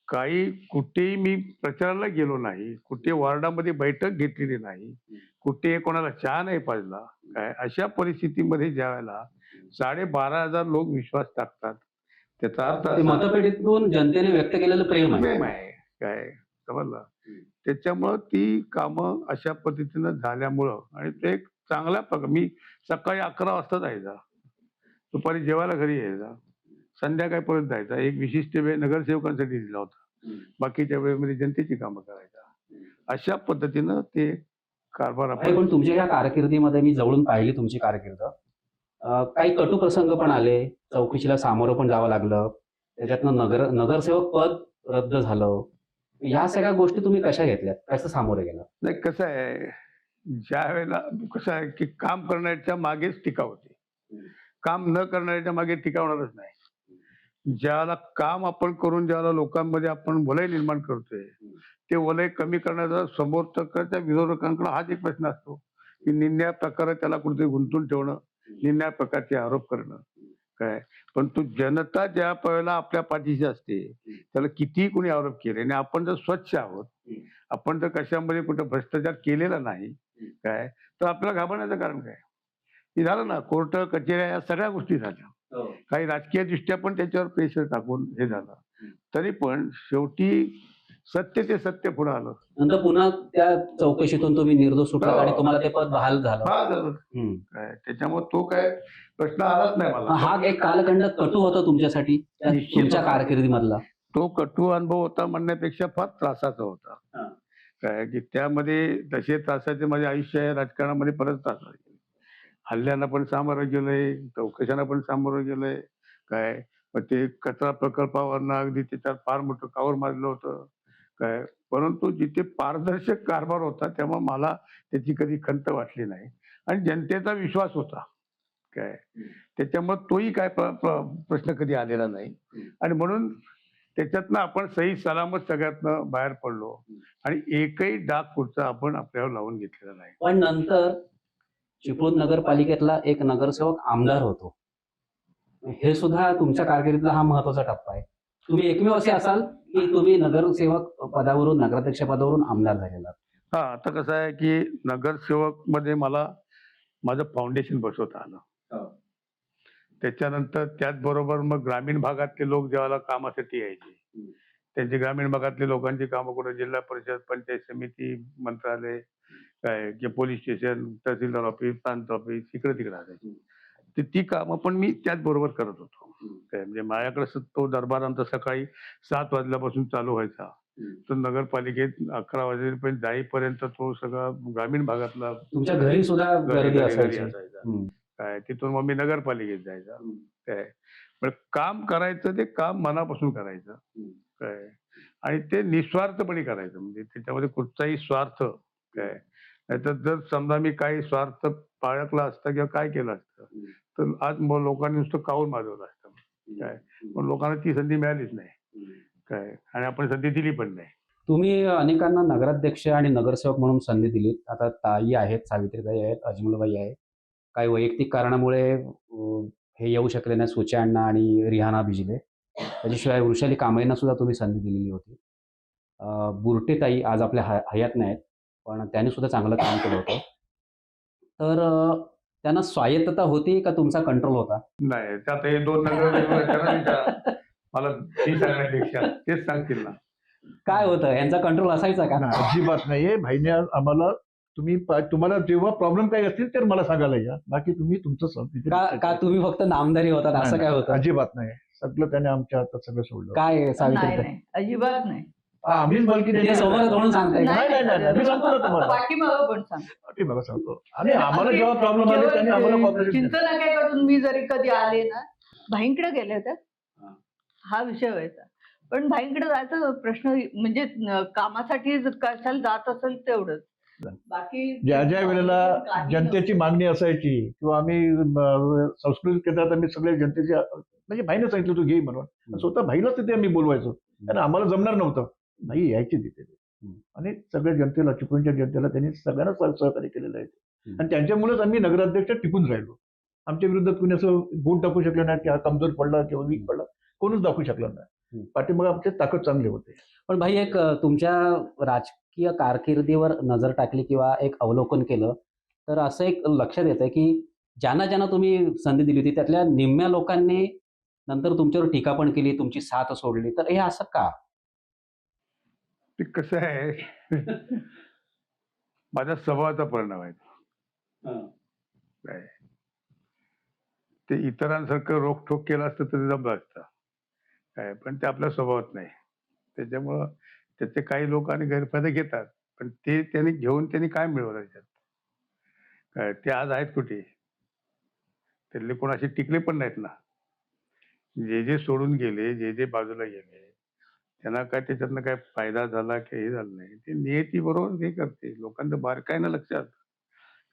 काही कुठेही मी प्रचाराला गेलो नाही, कुठे वॉर्डामध्ये बैठक घेतलेली नाही, कुठे कोणाला चहा नाही पाजला. काय अशा परिस्थितीमध्ये ज्यावेळेला 12,500 लोक विश्वास टाकतात त्याचा अर्थ ते असा मतपेटीतून जनतेने व्यक्त केलेलं प्रेम आहे. प्रेम आहे. काय समजलं? त्याच्यामुळं ती कामं अशा पद्धतीनं झाल्यामुळं आणि ते एक चांगल्या प्रकार मी सकाळी 11 वाजता जायचा. दुपारी जेवायला घरी यायचा. संध्याकाळी परत जायचा. एक विशिष्ट वेळ नगरसेवकांसाठी दिला होता. बाकीच्या वेळेमध्ये जनतेची कामं करायचा. अशा पद्धतीनं ते कारभार आपण पण तुमच्या या कारकिर्दीमध्ये मी जवळून पाहिली तुमची कारकीर्द. काही कटू प्रसंग पण आले, चौकशीला सामोरं पण जावं लागलं, त्याच्यातनं नगरसेवक पद रद्द झालं. ह्या सगळ्या गोष्टी तुम्ही कशा घेतल्यात? कसं सामोरे गेलात? नाही कसं आहे, ज्या वेळेला कसं आहे की काम करण्याच्या मागेच टीका होते. काम न करणाऱ्याच्या मागे टीका होणारच नाही. ज्याला काम आपण करून ज्याला लोकांमध्ये आपण वलय निर्माण करतोय ते वलय कमी करण्याचा समर्थकाच्या विरोधकांकडे हाच एक प्रश्न असतो की निन्या प्रकारे त्याला कुठेतरी गुंतून ठेवणं, निन्या प्रकारचे आरोप करणं. काय पण तू जनता ज्या वेळेला आपल्या पाठीशी असते त्याला कितीही कोणी आरोप केले आणि आपण जर स्वच्छ आहोत, आपण जर कशामध्ये कुठं भ्रष्टाचार केलेला नाही काय तर आपल्याला घाबरण्याचं कारण काय? हे झालं ना, कोर्ट कचेऱ्या या सगळ्या गोष्टी झाल्या. काही राजकीय दृष्ट्या पण त्याच्यावर प्रेशर टाकून हे झालं. तरी पण शेवटी सत्य ते सत्य पुढे आलं. नंतर पुन्हा त्या चौकशीतून तुम्ही निर्दोष सुटलात आणि तुम्हाला ते पद बहाल झालं. काय त्याच्यामुळे तो काय प्रश्न आलाच नाही मला. हा एक कालखंड कटू होता तुमच्यासाठी निश्चित तुमच्या होता. कारकिर्दीमधला? तो कटू अनुभव होता म्हणण्यापेक्षा फार त्रासाचा होता. काय की त्यामध्ये तसे त्रासाचे माझे आयुष्य आहे राजकारणामध्ये परत त्रास झाले. हल्ल्यांना पण सामोरं गेलोय, चौकशांना पण सामोरं गेलोय. काय मग ते कचरा प्रकल्पावरनं अगदी त्याच्यात फार मोठं कावर मारलं होतं. काय परंतु जिथे पारदर्शक कारभार होता तेव्हा मला त्याची कधी खंत वाटली नाही आणि जनतेचा विश्वास होता. काय त्याच्यामुळे तोही काय प्रश्न कधी आलेला नाही. आणि म्हणून त्याच्यातनं आपण सही सलामत सगळ्यातनं बाहेर पडलो आणि एकही डाग पुढचा आपण आपल्यावर लावून घेतलेला नाही. पण नंतर चिपळूण नगरपालिकेतला एक नगरसेवक आमदार होतो. हे सुद्धा तुमच्या कारकिर्दीतला हा महत्वाचा टप्पा आहे. तुम्ही एकमेव असे असाल की तुम्ही नगरसेवक पदावरून नगराध्यक्ष पदावरून आमदार झालेला. हा, आता कसं आहे की नगरसेवक मध्ये मला माझं फाउंडेशन बसवता आलं. त्याच्यानंतर त्याचबरोबर मग ग्रामीण भागातले लोक जेव्हा कामासाठी यायचे, त्यांची ग्रामीण भागातले लोकांची कामं कुठे जिल्हा परिषद, पंचायत समिती, मंत्रालय, काय की पोलीस स्टेशन, तहसीलदार ऑफिस, प्रांत ऑफिस, इकडे तिकडे असायची. ती कामं पण मी त्याचबरोबर करत होतो. काय म्हणजे माझ्याकडे तो दरबार आमचा सकाळी 7 वाजल्यापासून चालू व्हायचा. तर नगरपालिकेत 11 वाजेपर्यंत जाईपर्यंत तो सगळा ग्रामीण भागातला तुमच्या घरी सुद्धा गर्दी घरी असायची. असायचा. काय तिथून मग मी नगरपालिकेत जायचा. काय पण काम करायचं ते काम मनापासून करायचं. काय आणि ते निस्वार्थपणे करायचं, म्हणजे त्याच्यामध्ये कुठचाही स्वार्थ काय नाहीतर जर समजा मी काही स्वार्थ बाळगला असता किंवा काय केलं असतं तर आज लोकांनी नुसतं काऊन माजवलं असतं. काय पण लोकांना ती संधी मिळालीच नाही. काय आणि आपण संधी दिली पण नाही. तुम्ही अनेकांना नगराध्यक्ष आणि नगरसेवक म्हणून संधी दिली. आता ताई आहेत, सावित्रीताई आहेत, अजमलबाई आहे. काही वैयक्तिक कारणामुळे हे येऊ शकले नाही, सुचे अण्णा आणि रिहाना बिजले. त्याच्याशिवाय वृषाली कांबळेंना सुद्धा तुम्ही संधी दिलेली होती. बुरटेताई आज आपल्या हयात नाहीत, पण त्यांनी सुद्धा चांगलं काम केलं होतं. तर त्यांना स्वायत्तता होती का तुमचा कंट्रोल होता? नाही, त्यात हे 2 नगर मला ती सांगण्यापेक्षा तेच सांगतील ना. काय होतं, यांचा कंट्रोल असायचा का? नाही, अजिबात नाहीये. भाईने आम्हाला तुम्हाला जेव्हा प्रॉब्लेम काही असतील तर मला सांगायला या, बाकी तुम्ही तुमचं का तुम्ही फक्त नामदारी होतात असं काय होतं? अजिबात नाही. सगळं त्याने आमच्या हातात सगळं सोडलं. काय नाही सावित्री नाही, अजिबात नाही. आम्हीच बलकी ते सोबत म्हणून सांगताय का? नाही, मी सांगतो ना तुम्हाला. पाठीमागं पण सांग. बघा सांगतो. आणि आम्हाला जेव्हा प्रॉब्लेम आले त्यांनी आम्हाला cooperation केलं. चिंतनाक्याकडून मी जरी कधी आले ना, भाईंकडे गेले होते, हा विषय व्हायचा. पण भाईंकडे जायचा प्रश्न म्हणजे कामासाठी कशाला जात असेल तेवढंच. बाकी ज्या वेळेला जनतेची मागणी असायची किंवा आम्ही संस्कृत केंद्रात आम्ही सगळे जनतेचे म्हणजे भाईने सांगितलं तू घे म्हणून, स्वतः भाईलाच तिथे आम्ही बोलवायचो. कारण आम्हाला जमणार नव्हतं. भाई यायची तिथे आणि सगळ्या जनतेला, चिपळूणच्या जनतेला त्यांनी सगळ्यांना सहकार्य केलेलं आहे. आणि त्यांच्यामुळेच आम्ही नगराध्यक्ष टिकून राहिलो. आमच्या विरुद्धात कुणी असं बोट टाकू शकलं नाही की हा कमजोर पडला किंवा वीक पडला, कोणीच दाखवू शकलं नाही. पाठीमागे आमची ताकद चांगली होते. पण भाई एक तुमच्या राजकीय कारकिर्दीवर नजर टाकली किंवा एक अवलोकन केलं तर असं एक लक्षात येतं की ज्यांना तुम्ही संधी दिली होती त्यातल्या निम्म्या लोकांनी नंतर तुमच्यावर टीका पण केली, तुमची साथ सोडली. तर हे असं का? ते कसं आहे माझ्या स्वभावाचा परिणाम आहे. काय ते इतरांसारखं रोखठोक केलं असतं तरी जमलं असतं. काय पण ते आपल्या स्वभावात नाही. त्याच्यामुळं त्याचे काही लोक आणि गैरफायदा घेतात. पण ते त्यांनी काय मिळवलं त्याच्यात? काय ते आज आहेत कुठे? त्यातले कोणाशी टिकले पण नाहीत ना. जे सोडून गेले, जे बाजूला गेले, त्यांना काय त्याच्यातनं काय फायदा झाला की हे झालं नाही. ते नियती बरोबर हे करते. लोकांचं बारकाईनं लक्षात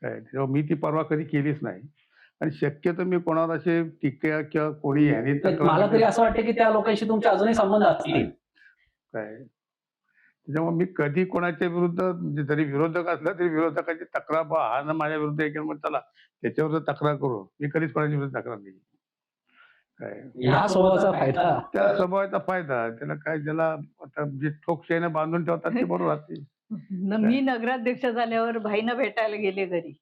काय तेव्हा मी ती परवा कधी केलीच नाही. आणि शक्यतो मी कोणाला असे टीका किंवा कोणी ह्याने मला तरी असं वाटतं की त्या लोकांशी तुमचे अजूनही संबंध असतील. काय त्याच्यामुळे मी कधी कोणाच्या विरुद्ध म्हणजे जरी विरोधक असला तरी विरोधकाची तक्रार हा ना माझ्या विरुद्ध एक मग चला त्याच्यावर तक्रार करू. मी कधीच कोणाच्या विरुद्ध तक्रार नाही. काय ह्या स्वभावाचा फायदा त्या स्वभावाचा फायदा त्याला काय ज्याला आता जे ठोकशाहीनं बांधून ठेवतात ते बरोबर राहते. मी नगराध्यक्ष झाल्यावर भाईंना भेटायला गेले घरी.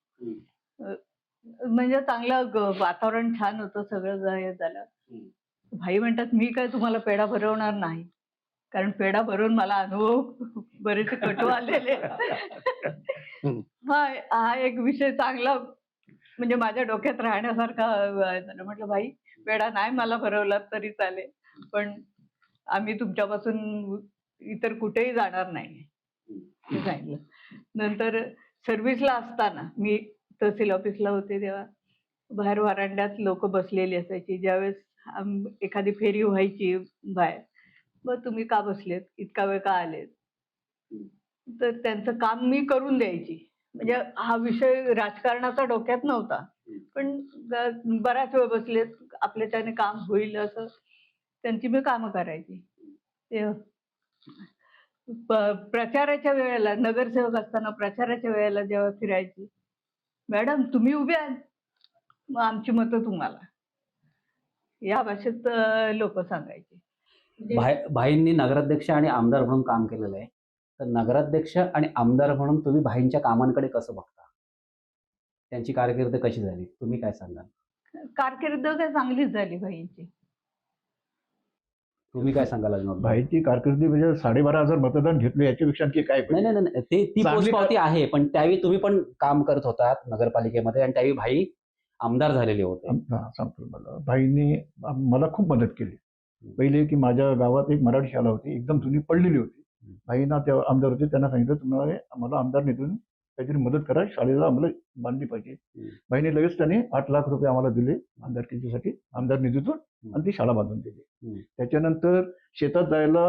म्हणजे चांगलं वातावरण छान होतं, सगळं हे झालं. भाई म्हणतात मी काय तुम्हाला पेढा भरवणार नाही, कारण पेढा भरून मला अनुभव बरेचसे कटू आलेले. हा एक विषय चांगला म्हणजे माझ्या डोक्यात राहण्यासारखा झाला. म्हटलं भाई पेढा नाही मला भरवला तरी चालेल, पण आम्ही तुमच्यापासून इतर कुठेही जाणार नाही हे सांगितलं. नंतर सर्व्हिसला असताना मी तहसील ऑफिसला होते तेव्हा बाहेर व्हरांड्यात लोक बसलेली असायची. ज्यावेळेस एखादी फेरी व्हायची बाहेर, मग तुम्ही का बसलेत, इतका वेळ का आलेत, तर त्यांचं काम मी करून द्यायची. म्हणजे हा विषय राजकारणाचा डोक्यात नव्हता. पण बराच वेळ बसले, आपल्याच्याने काम होईल असं त्यांची मी कामं करायची. ते प्रचाराच्या वेळेला नगरसेवक असताना प्रचाराच्या वेळेला जेव्हा फिरायची, "मॅडम तुम्ही उभ्या आहात, मग आमची मतं तुम्हाला." या भाषेत लोकं सांगायची. म्हणजे भाईंनी नगराध्यक्ष आणि आमदार म्हणून काम केलेलं आहे. तर नगराध्यक्ष आणि आमदार म्हणून तुम्ही भाईंच्या कामांकडे कसं बघता? त्यांची कारकीर्द कशी झाली? तुम्ही काय सांगाल? कारकीर्द काय चांगलीच झाली बाईंची. तुम्ही काय सांगाल अजून? भाईची कारकिर्दी म्हणजे 12,500 मतदान घेतले याच्यापेक्षा आणखी काय नाही नाही नाही, ती चांगली पोचपावती आहे, पण त्यावेळी तुम्ही पण काम करत होतात नगरपालिकेमध्ये आणि त्यावेळी भाई आमदार झालेले होते. सांगतो मला भाईंनी मला खूप मदत केली. पहिले की माझ्या गावात एक मराठी शाळा होती, एकदम जुनी पडलेली होती. भाईंना त्या आमदार होते, त्यांना सांगितलं तुम्हाला आम्हाला आमदार निधून काहीतरी मदत करा, शाळेला आम्हाला बांधली पाहिजे. भाईने लगेच त्याने 8 लाख रुपये आम्हाला दिले आमदारकीसाठी, आमदार निधीतून, आणि ती शाळा बांधून दिली. त्याच्यानंतर शेतात जायला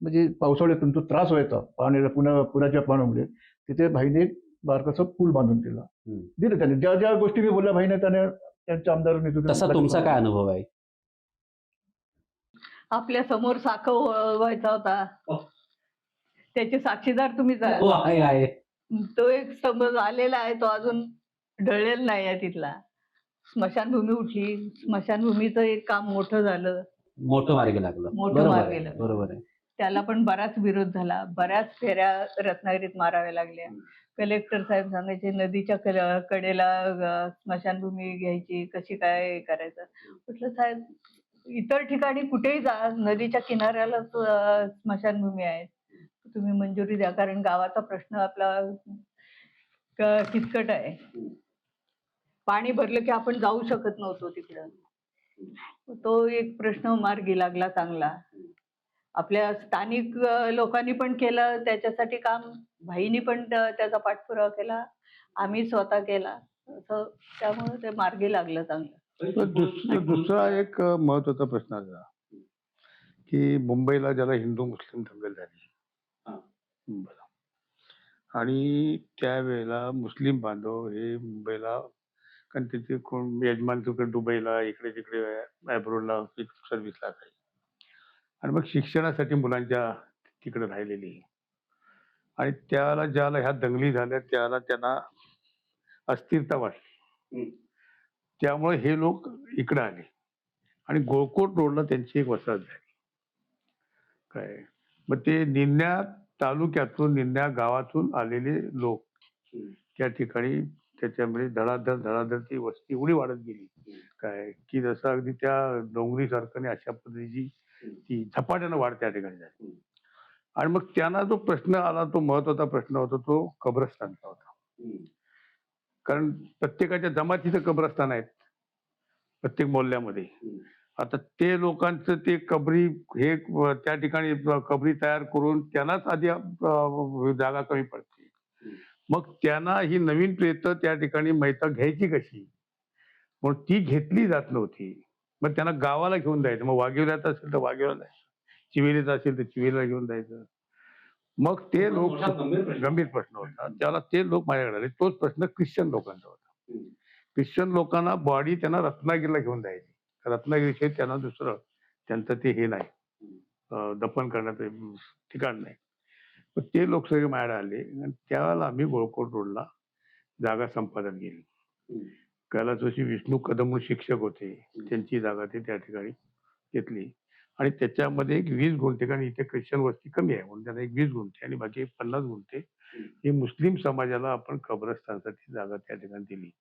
म्हणजे पावसाळ्यातून तो त्रास व्हायचा पाण्याला, पुराच्या पाण्यामुळे. तिथे भाईने एक बारकासा पूल बांधून दिलं त्याने. ज्या ज्या गोष्टी मी बोलल्या भाईने त्याने त्यांच्या आमदार निधीतून. तसा तुमचा काय अनुभव आहे? आपल्या समोर साखर व्हायचा होता, त्याचे साक्षीदार तुम्हीच आहात. हो, आहे. तो एक समज आलेला आहे, तो अजून ढळलेला नाही आहे तिथला. स्मशानभूमी उठली, स्मशानभूमीचं एक काम मोठं झालं, मोठं मार्गी लागलं. मोठं बरोबर मार्गी आहे, लागलं. बरोबर आहे. त्याला पण बराच विरोध झाला, बऱ्याच फेऱ्या रत्नागिरीत माराव्या लागल्या. कलेक्टर साहेब सांगायचे नदीच्या कडेला स्मशानभूमी घ्यायची, कशी काय करायचं. म्हटलं साहेब इतर ठिकाणी कुठेही जा, नदीच्या किनाऱ्यालाच स्मशानभूमी आहेत, तुम्ही मंजुरी द्या, कारण गावाचा प्रश्न आपला किचकट आहे. पाणी भरलं की आपण जाऊ शकत नव्हतो तिकडं. तो एक प्रश्न मार्गी लागला चांगला. आपल्या स्थानिक लोकांनी पण केलं त्याच्यासाठी काम, भाईनी पण त्याचा पाठपुरावा केला, आम्ही स्वतः केला. असं त्यामुळे ते मार्गी लागलं चांगलं. दुसरा एक महत्वाचा प्रश्न आला की मुंबईला ज्याला हिंदू मुस्लिम दंगल झाली मुंबईला, आणि त्यावेळेला मुस्लिम बांधव हे मुंबईला, कारण तिथे कोण यजमान तिकडे दुबईला, इकडे तिकडे अब्रोडला सर्व्हिसला काही, आणि मग शिक्षणासाठी मुलांच्या तिकडे राहिलेली, आणि त्याला ज्याला ह्या दंगली झाल्या त्याला त्यांना अस्थिरता वाटली, त्यामुळे हे लोक इकडे आले आणि गोळकोट रोडला त्यांची एक वसाहत झाली. काय मग ते निन्या तालुक्यातून, निन्या गावातून आलेले लोक त्या ठिकाणी, त्याच्यामध्ये धडाधड ती वस्ती एवढी वाढत गेली काय की जसं अगदी त्या डोंगरी सारखं अशा पद्धतीची ती झपाट्यानं वाढ त्या ठिकाणी झाली. आणि मग त्यांना जो प्रश्न आला, तो महत्वाचा प्रश्न होता, तो कब्रस्तानचा होता. कारण प्रत्येकाच्या जमातीचं कब्रस्तान आहेत प्रत्येक मोहल्ल्यामध्ये. आता ते लोकांचं ते कबरी हे त्या ठिकाणी कबरी तयार करून त्यांनाच आधी जागा कमी पडते. मग त्यांना ही नवीन प्रेत त्या ठिकाणी मैता घ्यायची कशी, म्हणून ती घेतली जात नव्हती. मग त्यांना गावाला घेऊन जायचं. मग वाघेवल्यात असेल तर वाघेवला, चिवेलीचा असेल तर चिवेलीला घेऊन जायचं. मग ते लोक, गंभीर प्रश्न होता त्याला, ते लोक माझ्याकडे आले. तोच प्रश्न ख्रिश्चन लोकांचा होता. ख्रिश्चन लोकांना बॉडी त्यांना रत्नागिरीला घेऊन जायची. रत्नागिरीचे त्यांना दुसरं त्यांचं ते हे नाही, दफन करण्याचं ठिकाण नाही. पण ते लोक सगळे माझ्याकडे आले आणि त्यावेळेला आम्ही गोळकोट रोडला जागा संपादन केली. कैलास जोशी विष्णू कदम म्हणून शिक्षक होते, त्यांची जागा ते त्या ठिकाणी घेतली आणि त्याच्यामध्ये एक 20 गुंठे, कारण इथे ख्रिश्चन वस्ती कमी आहे म्हणून त्यांना एक 20 गुंठे आणि बाकी 50 गुंठे ही मुस्लिम समाजाला आपण कब्रस्तानसाठी जागा त्या ठिकाणी दिली.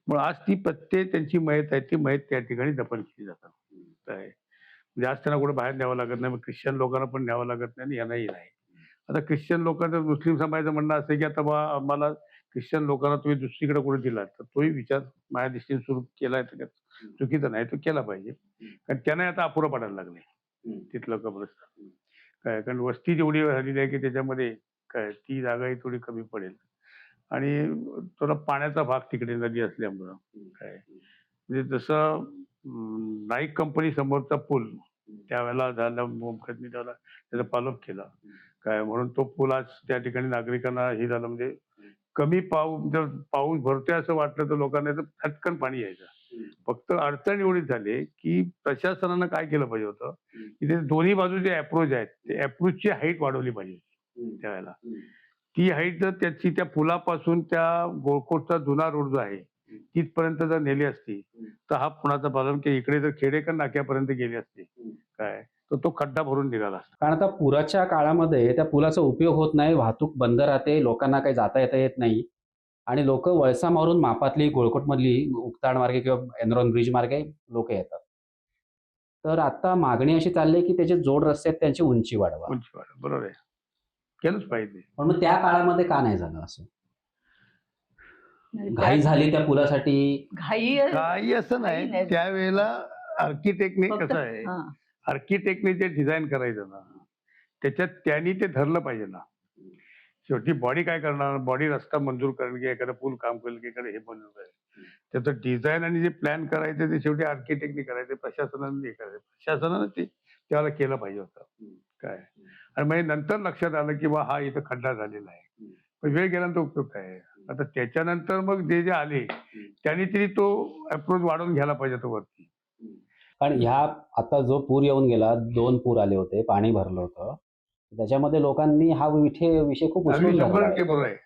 मग आज ती प्रत्येक त्यांची मयत आहे, ती मयत त्या ठिकाणी दफन केली जातात. म्हणजे आज त्यांना कुठे बाहेर न्यावं लागत नाही. मग ख्रिश्चन लोकांना पण न्यावं लागत नाही आणि यांनाही नाही. आता ख्रिश्चन लोकांचं, मुस्लिम समाजाचं म्हणणं असं की आता आम्हाला ख्रिश्चन लोकांना तुम्ही दुसरीकडे कुठे दिला, तर तोही विचार माझ्या दृष्टीने सुरू केला आहे. चुकीचा नाही, तो केला पाहिजे. कारण त्यांना आता अपुरं पडायला लागले तिथलं कब्रस्तान. काय कारण वस्ती जेवढी झालेली आहे की त्याच्यामध्ये काय ती जागाही थोडी कमी पडेल आणि थोडा पाण्याचा भाग तिकडे नदी असल्यामुळं काय म्हणजे जसं नाईक कंपनी समोरचा पूल त्यावेळेला झाला, मुखदनी त्याला त्याचा पालप केला काय, म्हणून तो पूल आज त्या ठिकाणी नागरिकांना हे झालं, म्हणजे कमी पाऊस भरतोय असं वाटलं तर लोकांना तर फटकन पाणी यायचं. फक्त अडचण एवढीच झाली की प्रशासनानं काय केलं पाहिजे होतं की ते दोन्ही बाजूचे अप्रोच आहेत ते अप्रोचची हाईट वाढवली पाहिजे त्यावेळेला. ती हाईट जर त्याची त्या पुलापासून त्या गोळकोटचा जुना रोड जो आहे तिथपर्यंत जर नेली असती तर हा पुण्याचा प्रॉब्लेम की इकडे जर खेडेकर नाक्यापर्यंत गेली असती काय तर तो खड्डा भरून निघाला असता. कारण आता पुराच्या काळामध्ये त्या पुलाचा उपयोग होत नाही, वाहतूक बंद राहते, लोकांना काही जाता येत नाही आणि लोक वळसा मारून मापातली, गोळकोटमधली उकताड मार्गे किंवा एनरॉन ब्रिज मार्गे लोक येतात. तर आता मागणी अशी चालली आहे की त्याचे जोड रस्ते आहेत त्यांची उंची वाढवा. उंची वाढ बरोबर आहे, केलंच पाहिजे. पण मग त्या काळामध्ये का नाही झालं असं? घाई झाली त्या पुलासाठी? घाई काही असं काही नाही, नाही. त्यावेळेला आर्किटेक्टने फक्त कसं आहे हा. आर्किटेक्टने जे डिझाईन करायचं ना त्याच्यात त्यांनी ते धरलं पाहिजे ना. शेवटी बॉडी काय करणार, बॉडी रस्ता मंजूर करेल की एखादं पूल काम करेल की एखादं हे मंजूर करेल. त्याचं डिझाईन आणि जे प्लॅन करायचं ते शेवटी आर्किटेक्टने करायचं, प्रशासनाने हे करायचं. प्रशासनानं ते त्यावेळेला केलं पाहिजे होतं काय. आणि म्हणजे नंतर लक्षात आलं की बा हा इथं खड्डा झालेला आहे. पण वेळ गेल्यानंतर उपयोग काय आहे? आता त्याच्यानंतर मग जे आले त्यांनी तरी तो अप्रोच वाढवून घ्यायला पाहिजे तो वरती. कारण ह्या आता जो पूर येऊन गेला, 2 पूर आले होते, पाणी भरलं होतं. त्याच्यामध्ये लोकांनी हा विषय खूप अगदी उचलून 100% धरला आहे. बरोबर आहे.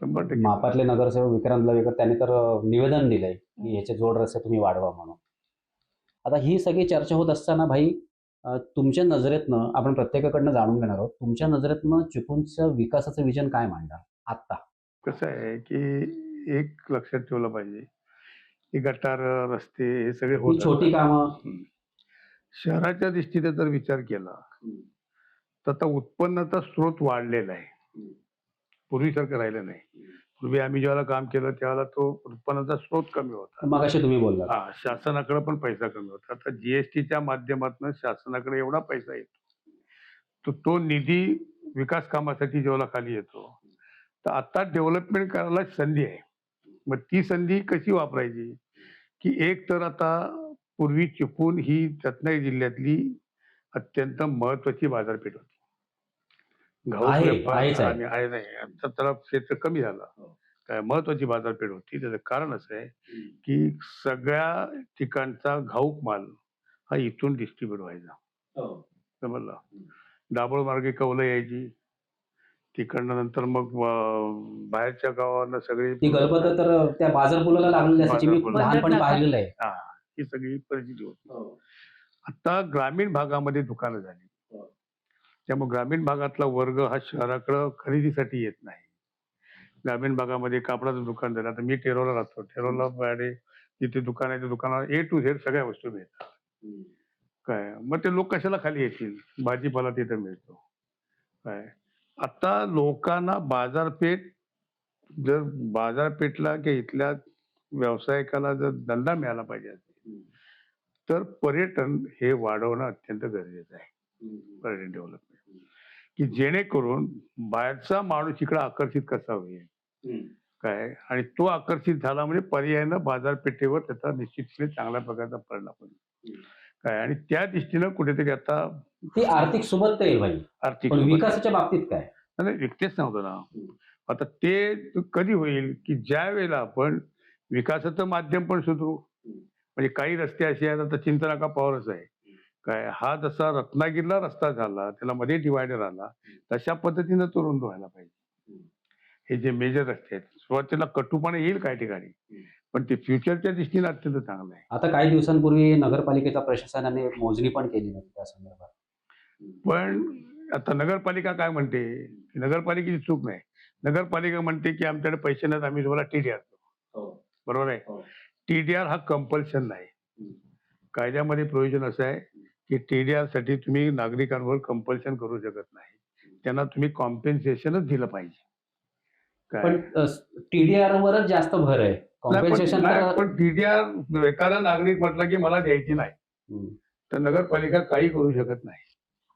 100% मापातले नगरसेवक विक्रांत लवेकर त्यांनी तर निवेदन दिलंय की ह्याचे जोड रस्ते तुम्ही वाढवा म्हणून. आता ही सगळी चर्चा होत असताना भाई तुमच्या नजरेतनं आपण प्रत्येकाकडनं जाणून घेणार आहोत. तुमच्या नजरेतनं चिपळूणच्या विकासाचं विजन काय मांडणार आत्ता? कसं आहे की एक लक्षात ठेवलं पाहिजे की गटार, रस्ते हे सगळे ही होत छोटी असतात. कामं शहराच्या दृष्टीने जर विचार केला तर आता उत्पन्नाचा स्रोत वाढलेला आहे, पूर्वीसारखं राहिलं नाही. पूर्वी आम्ही ज्यावेळेला काम केलं त्यावेळेला तो उत्पन्नाचा स्रोत कमी होता. मगाशी तुम्ही बोललात. हा, शासनाकडे पण पैसा कमी होता. आता जीएसटीच्या माध्यमातून शासनाकडे एवढा पैसा येतो तर तो निधी विकास कामासाठी जेव्हा खाली येतो तर आता डेव्हलपमेंट करायला संधी आहे. मग ती संधी कशी वापरायची की एक तर आता पूर्वी चिपळूण ही रत्नागिरी जिल्ह्यातली अत्यंत महत्वाची बाजारपेठ होती. घाऊक आहेच व्यापार आहे. आणि आहे नाही आता त्याला क्षेत्र कमी झालं. काय महत्वाची बाजारपेठ होती. त्याचं कारण असं आहे की सगळ्या ठिकाणचा घाऊक माल हा इथून डिस्ट्रीब्युट व्हायचा. समजलं. दाभोळ मार्गे कौलं यायची, तिकडनं नंतर मग बाहेरच्या गावांना सगळी ती गलबत तर त्या बाजारपुलाला लागलेली असायची. मी बाजारपुला. लहानपणी पाहिलेलं आहे. हा, ही सगळी परिस्थिती होती. आता ग्रामीण भागामध्ये दुकानं झाली. त्यामुळे ग्रामीण भागातला वर्ग हा शहराकडं खरेदीसाठी येत नाही. ग्रामीण भागामध्ये कापडाचं दुकान झालं. आता मी टेरोला राहतो. टेरोला भाडे जिथे दुकान आहे त्या दुकानावर A to Z सगळ्या वस्तू मिळतात. काय मग ते लोक कशाला खाली येतील? भाजीपाला तिथे मिळतो. काय आता लोकांना बाजारपेठ जर बाजारपेठला की इथल्या व्यावसायिकाला जर धंदा मिळाला पाहिजे असेल तर पर्यटन हे वाढवणं अत्यंत गरजेचं आहे. पर्यटन डेव्हलपमेंट की जेणेकरून बाहेरचा माणूस इकडे आकर्षित कसा होईल काय आणि तो आकर्षित झाला म्हणजे पर्यायानं बाजारपेठेवर त्याचा निश्चितपणे चांगल्या प्रकारचा परिणाम होईल. काय आणि त्या दृष्टीनं कुठेतरी आता ती आर्थिक सुबत्ता येईल भाई. आर्थिक पण विकासाच्या बाबतीत काय? नाही रिक्तेच नव्हतं ना. आता ते कधी होईल की ज्या वेळेला आपण विकासाचं माध्यम पण सुधरू. म्हणजे काही रस्ते असे आहेत आता चिंतानाका पॉवरच आहे. काय हा जसा रत्नागिरीला रस्ता झाला त्याला मध्ये डिवायडर आला तशा पद्धतीनं तो रुंद व्हायला पाहिजे. हे जे मेजर रस्ते आहेत सुरुवातीला कटूपणे येईल काही ठिकाणी पण ते फ्युचरच्या दृष्टीने अत्यंत चांगलं आहे. आता काही दिवसांपूर्वी नगरपालिकेच्या प्रशासनाने मोजणी पण केली नव्हती त्या संदर्भात. पण आता नगरपालिका काय म्हणते की नगरपालिकेची चूक नाही. नगरपालिका म्हणते की आमच्याकडे पैसे नाहीत आम्ही तुम्हाला TDR देतो. बरोबर आहे. TDR हा कंपल्शन नाही. कायद्यामध्ये प्रोव्हिजन असं आहे की TDR साठी तुम्ही नागरिकांवर कंपल्शन करू शकत नाही. त्यांना तुम्ही कॉम्पेन्सेशनच दिलं पाहिजे. पण TDR वरच जास्त भर आहे. कॉम्पेन्सेशन पण TDR एखादा नागरिक म्हटलं की मला द्यायची नाही तर नगरपालिका काही करू शकत नाही.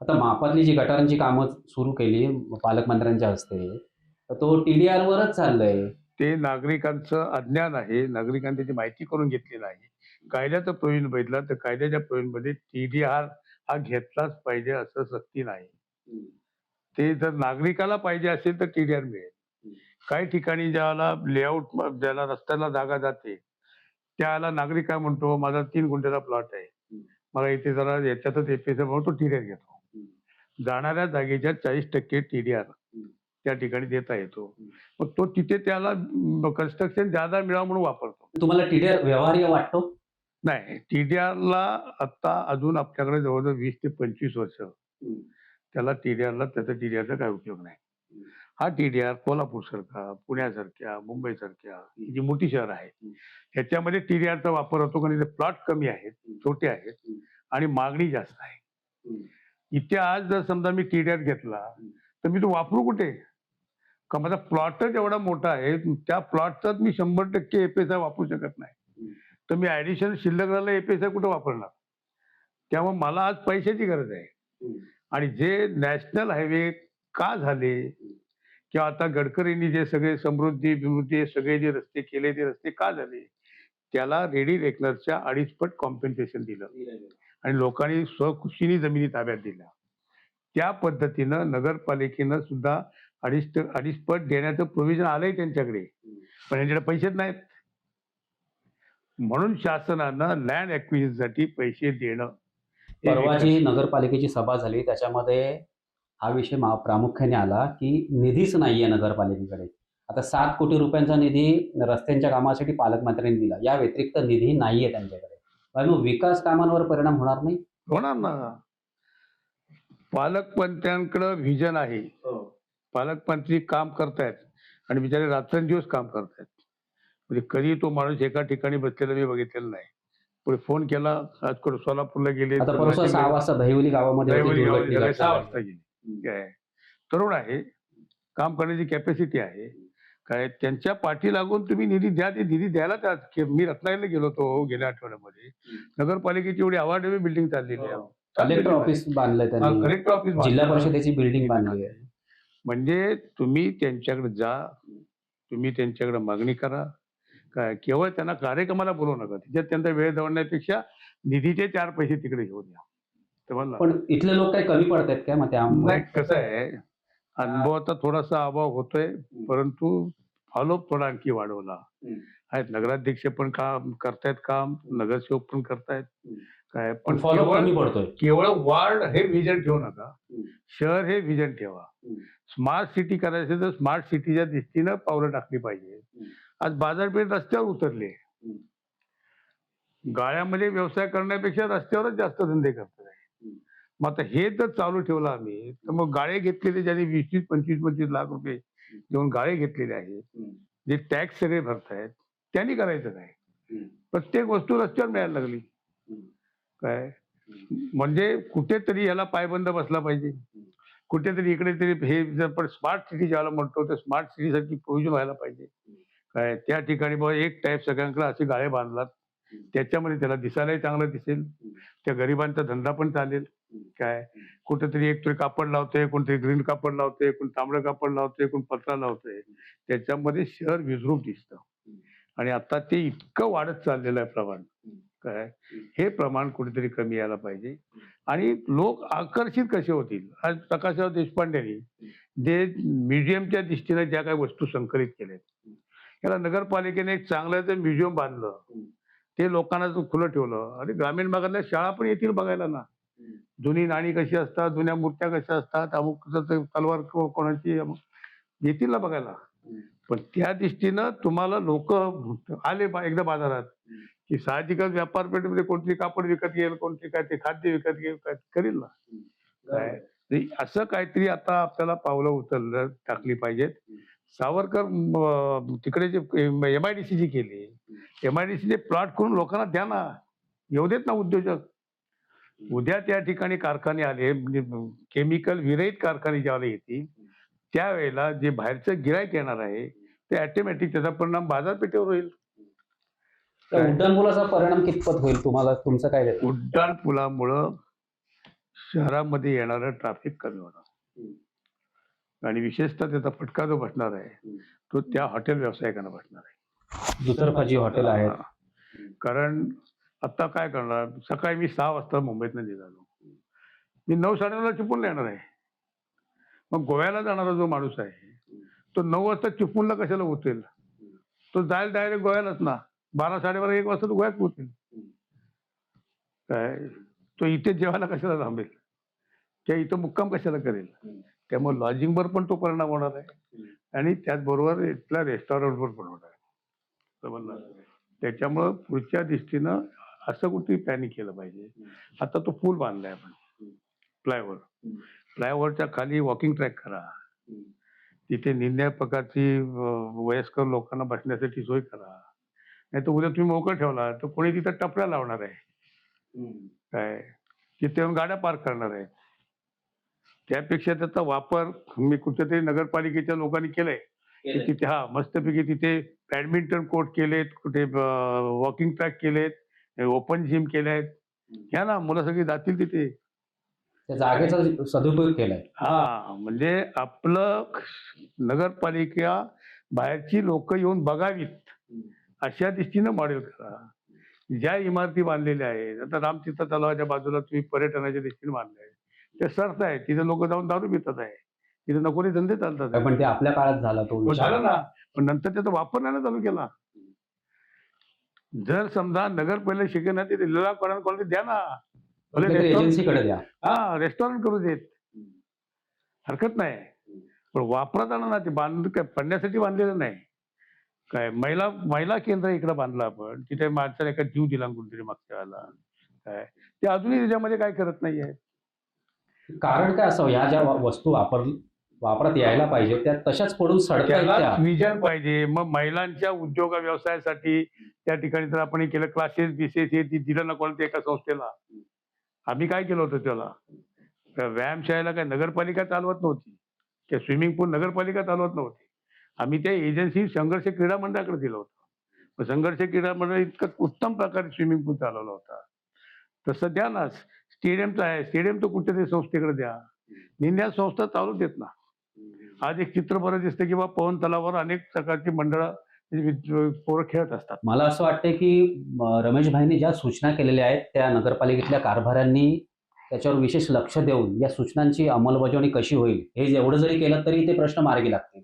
आता मापातली जी गटारांची कामं सुरू केली पालकमंत्र्यांच्या हस्ते तर तो TDR वरच चाललंय. ते नागरिकांचं अज्ञान आहे. नागरिकांनी त्याची माहिती करून घेतली नाही. कायद्याचं प्रोव्हिजन बघितलं तर कायद्याच्या प्रोव्हिजनमध्ये TDR हा घेतलाच पाहिजे असं सक्ती नाही. ते जर नागरिकाला पाहिजे असेल तर TDR मिळेल. काही ठिकाणी ज्याला लेआउट, ज्याला रस्त्याला जागा जाते त्याला नागरिक काय म्हणतो, माझा 3 गुंठ्याचा प्लॉट आहे, मला इथे जरा याच्यातच एफएसआय म्हणून तो टीडीआर घेतो. जाणाऱ्या जागेच्या 40% टीडीआर त्या ठिकाणी देता येतो. मग तो तिथे त्याला कन्स्ट्रक्शन ज्यादा मिळावं म्हणून वापरतो. तुम्हाला टीडीआर व्यवहार्य वाटतो? नाही, टीडीआरला आता अजून आपल्याकडे जवळजवळ 20 ते 25 वर्ष त्याला त्याचा टीडीआरचा काय उपयोग नाही. हा टीडीआर कोल्हापूरसारखा, पुण्यासारख्या, मुंबईसारख्या ही जी मोठी शहर आहेत ह्याच्यामध्ये टीडीआरचा वापर होतो, कारण इथे प्लॉट कमी आहेत, छोटे आहेत आणि मागणी जास्त आहे. इथे आज जर समजा मी टीडीआर घेतला तर मी तो वापरू कुठे? का माझा प्लॉटच एवढा मोठा आहे, त्या प्लॉटचाच मी 100% एफएसआय वापरू शकत नाही, तर मी ऍडिशनल शिल्लक राहिला एफएसआय कुठे वापरणार? त्यामुळे मला आज पैशाची गरज आहे. आणि जे नॅशनल हायवे का झाले किंवा आता गडकरींनी जे सगळे समृद्धी सगळे जे रस्ते केले ते रस्ते का झाले, त्याला रेडी रेकनरच्या 2.5 पट कॉम्पेन्सेशन दिलं आणि लोकांनी स्वखुशीने जमिनी ताब्यात दिल्या. त्या पद्धतीनं नगरपालिकेनं सुद्धा 2.5 पट देण्याचं प्रोव्हिजन आलंय त्यांच्याकडे, पण यांच्याकडे पैसेच नाहीत. म्हणून शासनानं लँड ॲक्विजिशनसाठी पैसे देणं. परवा जी नगरपालिकेची सभा झाली त्याच्यामध्ये हा विषय प्रामुख्याने आला की निधीच नाहीये नगरपालिकेकडे. आता 7 कोटी रुपयांचा निधी रस्त्यांच्या कामासाठी पालकमंत्र्यांनी दिला, या व्यतिरिक्त निधी नाहीये त्यांच्याकडे. मग विकास कामांवर परिणाम होणार नाही? होणार ना. पालकमंत्र्यांकडे व्हिजन आहे, पालकमंत्री काम करतायत आणि बिचारे रात्रंदिवस काम करतायत. म्हणजे कधी तो माणूस एका ठिकाणी बसलेला मी बघितलेला नाही. पुढे फोन केला, आज सोलापूरला गेले, आता परवा 6 वाजता दहिवली गावामध्ये होती दुर्घटना. 6 वाजता गेले. काय तरुण आहे, काम करण्याची कॅपॅसिटी आहे, काय त्यांच्या पाठी लागून तुम्ही निधी द्या. ते निधी द्यायला मी रत्नागिरीला गेलो होतो गेल्या आठवड्यामध्ये, नगरपालिकेची एवढी अवाढव्य बिल्डिंग चाललेली आहे. कलेक्टर ऑफिस बांधलंय त्यांनी, कलेक्टर ऑफिस, जिल्हा परिषदेची बिल्डिंग बांधली आहे. म्हणजे तुम्ही त्यांच्याकडे जा, तुम्ही त्यांच्याकडे मागणी करा. काय केवळ त्यांना कार्यक्रमाला बोलवू नका, तिच्यात त्यांचा वेळ दवडण्यापेक्षा निधीचे 4 पैसे तिकडे घेऊन या. पण इथले लोक काही कमी पडतात काय? मग त्यामुळे नाही, कसं आहे, अनुभवाचा थोडासा अभाव होतोय, परंतु फॉलोअप थोडा आणखी वाढवला आहेत. नगराध्यक्ष पण काम करतायत, काम नगरसेवक पण करतायत. काय पण फॉलोअप कमी पडतोय. केवळ वार्ड हे व्हिजन ठेवू नका, शहर हे व्हिजन ठेवा. स्मार्ट सिटी करायचं तर स्मार्ट सिटीच्या दृष्टीनं पावलं टाकली पाहिजे. आज बाजारपेठ रस्त्यावर उतरले, गाळ्यामध्ये व्यवसाय करण्यापेक्षा रस्त्यावरच जास्त धंदे करतात. मग आता हे जर चालू ठेवलं आम्ही, तर मग गाळे घेतलेले ज्यांनी 20, 25 लाख रुपये देऊन गाळे घेतलेले आहेत, जे टॅक्स सगळे भरतायत, त्यांनी करायचं काय? प्रत्येक वस्तू रस्त्यावर मिळायला लागली. काय म्हणजे कुठेतरी याला पायबंद बसला पाहिजे, कुठेतरी इकडे तरी हे जर पण स्मार्ट सिटी ज्याला म्हणतो तर स्मार्ट सिटीसाठी प्रोव्हिजन व्हायला पाहिजे. काय त्या ठिकाणी बघा एक टाईप सगळ्यांकडे असे गाळे बांधलात, त्याच्यामध्ये त्याला दिसायलाही चांगलं दिसेल, त्या गरिबांचा धंदा पण चालेल. काय कुठेतरी एक तरी कापड लावतोय, कोणतरी ग्रीन कापड लावतोय, कोण तांबडं कापड लावतोय, कोण पत्रा लावतोय, त्याच्यामध्ये शहर विजरूप दिसतं. आणि आता ते इतकं वाढत चाललेलं आहे प्रमाण. काय हे प्रमाण कुठेतरी कमी यायला पाहिजे. आणि लोक आकर्षित कसे होतील? आज प्रकाशराव देशपांडेंनी जे म्युझियमच्या दृष्टीने ज्या काही वस्तू संकलित केल्यात, याला नगरपालिकेने एक चांगलं जर म्युझियम बांधलं, ते लोकांना खुलं ठेवलं, आणि ग्रामीण भागातल्या शाळा पण येतील बघायला ना. जुनी नाणी कशी असतात, जुन्या मूर्त्या कशा असतात, अमुक तलवार कोणाची येतील ना बघायला. पण त्या दृष्टीनं तुम्हाला लोक आले एकदा बाजारात की साहजिकच व्यापार पेठेमध्ये कोणतरी कापड विकत घेईल, कोणतरी काय ते खाद्य विकत घेईल, काय करील ना. काय असं काहीतरी आता आपल्याला पावलं टाकली पाहिजेत. सावरकर तिकडे जे MIDC जी केली, MIDC प्लॉट करून लोकांना द्या ना, येऊ देत ना उद्योजक. उद्या त्या ठिकाणी कारखाने आले, म्हणजे केमिकल विरहित कारखाने ज्यावेळेला येतील, त्यावेळेला जे बाहेरचं गिराईक येणार आहे ते ऑटोमॅटिक त्याचा परिणाम बाजारपेठेवर होईल. उड्डाणपुलाचा परिणाम कितपत होईल तुम्हाला, तुमचं काय? उड्डाणपुलामुळं शहरामध्ये येणारं ट्रॅफिक कमी होणार आणि विशेषतः त्याचा फटका जो बसणार आहे तो त्या हॉटेल व्यावसायिकांना बसणार आहे. दुतर्फा हॉटेल आहेत. कारण आता काय करणार, सकाळी मी 6 वाजता मुंबईतनं निघालो, मी 9, 9:30ला चिपळूणला येणार आहे. मग गोव्याला जाणारा जो माणूस आहे तो 9 वाजता चिपळूणला कशाला उतरेल? तो जाईल डायरेक्ट गोव्यालाच ना. 12, 12:30, 1 वाजता तो गोव्यात पोहोचेल. काय तो इथे जेवायला कशाला थांबेल? किंवा इथं मुक्काम कशाला करेल? त्यामुळे लॉजिंगवर पण तो परिणाम होणार आहे आणि त्याचबरोबर इथल्या रेस्टॉरंटवर पण होणार आहे. समजलं? त्याच्यामुळं पुढच्या दृष्टीनं असं कुठेही प्लॅनिंग केलं पाहिजे. आता तो पूल बांधलाय आपण फ्लायओव्हर. फ्लायओव्हरच्या खाली वॉकिंग ट्रॅक करा. तिथे निम्या प्रकारची वयस्कर लोकांना बसण्यासाठी सोय करा. नाही तर उद्या तुम्ही मोकळं ठेवला तर कोणी तिथं टपऱ्या लावणार आहे. काय तिथे येऊन गाड्या पार्क करणार आहेत. त्यापेक्षा त्याचा वापर मी कुठेतरी नगरपालिकेच्या लोकांनी केलाय की तिथे मस्तपैकी तिथे बॅडमिंटन कोर्ट केलेत, कुठे वॉकिंग ट्रॅक केलेत, ओपन जिम केलेत. घ्या ना, मुलं सगळी जातील तिथे. त्या जागेचा सदुपयोग केलाय. म्हणजे आपलं नगरपालिका बाहेरची लोक येऊन बघावीत अशा दृष्टीनं मॉडेल करा. ज्या इमारती बांधलेल्या आहेत, आता रामतीर्थ तलावाच्या बाजूला तुम्ही पर्यटनाच्या दृष्टीने बांधले आहे, ते सरत आहे. तिथे लोक जाऊन दारू पितात आहे. तिथे नको ते धंदे चालतात. पण ते आपल्या काळात झाला तो विषय. झालं ना, पण नंतर त्याचा वापर नाही ना चालू केला. जर समजा नगर पहिले शिकणार ते लिलाव कोणाला द्या ना, एजन्सीकडे द्या. रेस्टॉरंट करू देत, हरकत नाही. पण वापरात आणा ना. ते काय पडण्यासाठी बांधलेलं नाही. काय महिला केंद्र इकडे बांधलं आपण, तिथे माणसाला एका जीव दिला कुठेतरी मागच्या वेळेला. काय ते अजूनही त्याच्यामध्ये काय करत नाहीये. कारण काय असावं, ह्या ज्या वस्तू वापरात यायला पाहिजे त्या तशाच पडून सडतात. विजन पाहिजे. मग महिलांच्या उद्योग व्यवसायासाठी त्या ठिकाणी जर आपण हे केलं, क्लासेस बिसेस हे दिलं ना कोणत्या एका संस्थेला. आम्ही काय केलं होतं त्याला, व्यायामशाळेला काय नगरपालिका चालवत नव्हती, किंवा स्विमिंग पूल नगरपालिका चालवत नव्हती. आम्ही त्या एजन्सी संघर्ष क्रीडा मंडळाकडे दिलं होतं. संघर्ष क्रीडा मंडळ इतकं उत्तम प्रकारे स्विमिंग पूल चालवला होता. तसं द्या ना. स्टेडियमचं आहे, स्टेडियम तो कुठेतरी संस्थेकडे द्या. निंद्या संस्था चालू देत ना. आज एक चित्र बरं दिसतं की बाबा पवन तलावावर अनेक प्रकारची मंडळं पोरं खेळत असतात. मला असं वाटतं की रमेश भाईंनी ज्या सूचना केलेल्या आहेत त्या नगरपालिकेतल्या कारभाऱ्यांनी त्याच्यावर विशेष लक्ष देऊन या सूचनांची अंमलबजावणी कशी होईल हे एवढं जरी केलं तरी ते प्रश्न मार्गी लागतील.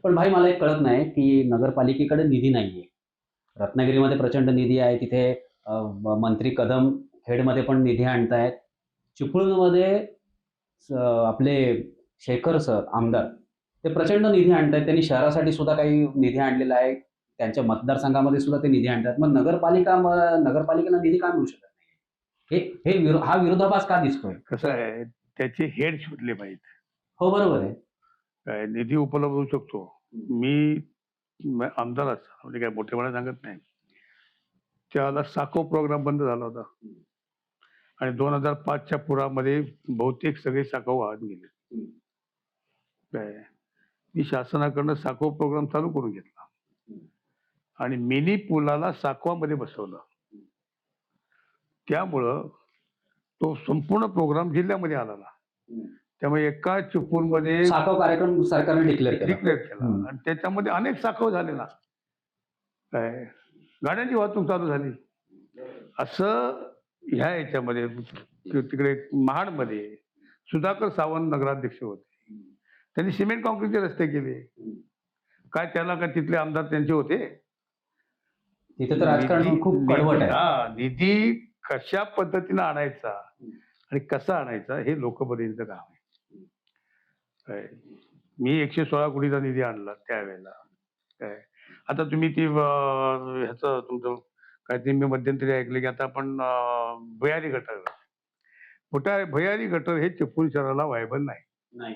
पण भाई मला एक कळत नाही की नगरपालिकेकडे निधी नाहीये. रत्नागिरीमध्ये प्रचंड निधी आहे, तिथे मंत्री कदम खेडमध्ये पण निधी आणतायत. चिपळूणमध्ये आपले शेखर सर आमदार ते प्रचंड निधी आणतायत. त्यांनी शहरासाठी सुद्धा काही निधी आणलेला आहे, त्यांच्या मतदारसंघामध्ये सुद्धा ते निधी आणतात. मग नगरपालिकेला निधी का मिळू शकत नाही? हा विरोधाभास का दिसतोय? कसं आहे, त्याचे हेड शोधले पाहिजेत. हो बरोबर आहे. काय निधी उपलब्ध होऊ शकतो. मी आमदार असतो म्हणजे काय मोठेपणा सांगत नाही. त्यावेळेला साको प्रोग्राम बंद झाला होता आणि 2005च्या पुरामध्ये बहुतेक सगळे साको वाहत गेले. काय मी शासनाकडनं साको प्रोग्राम चालू करून घेतला आणि मिनी पुलाला साकवामध्ये बसवलं. त्यामुळं तो संपूर्ण प्रोग्राम जिल्ह्यामध्ये आला. त्यामुळे एका चिपळूणमध्ये साखव कार्यक्रम सरकारने डिक्लेअर केला आणि त्याच्यामध्ये अनेक साखव झाले ना. काय गाड्यांची वाहतूक चालू झाली. असं ह्या याच्यामध्ये तिकडे महाडमध्ये सुधाकर सावंत नगराध्यक्ष होते. त्यांनी सिमेंट कॉन्क्रीटचे रस्ते केले. काय त्याला काय तिथले आमदार त्यांचे होते. तिथे तर राजकारण खूप कडवट आहे. निधी कशा पद्धतीने आणायचा आणि कसा आणायचा हे लोकप्रतिनिधीचं काम आहे. मी 116 कोटीचा निधी आणला त्यावेळेला. काय आता तुम्ही ती ह्याचं तुमचं काहीतरी मी मध्यंतरी ऐकलं की आता आपण भुयारी गटर, मोठा भुयारी गटर हे चिपळूण शहराला व्हायबल नाही.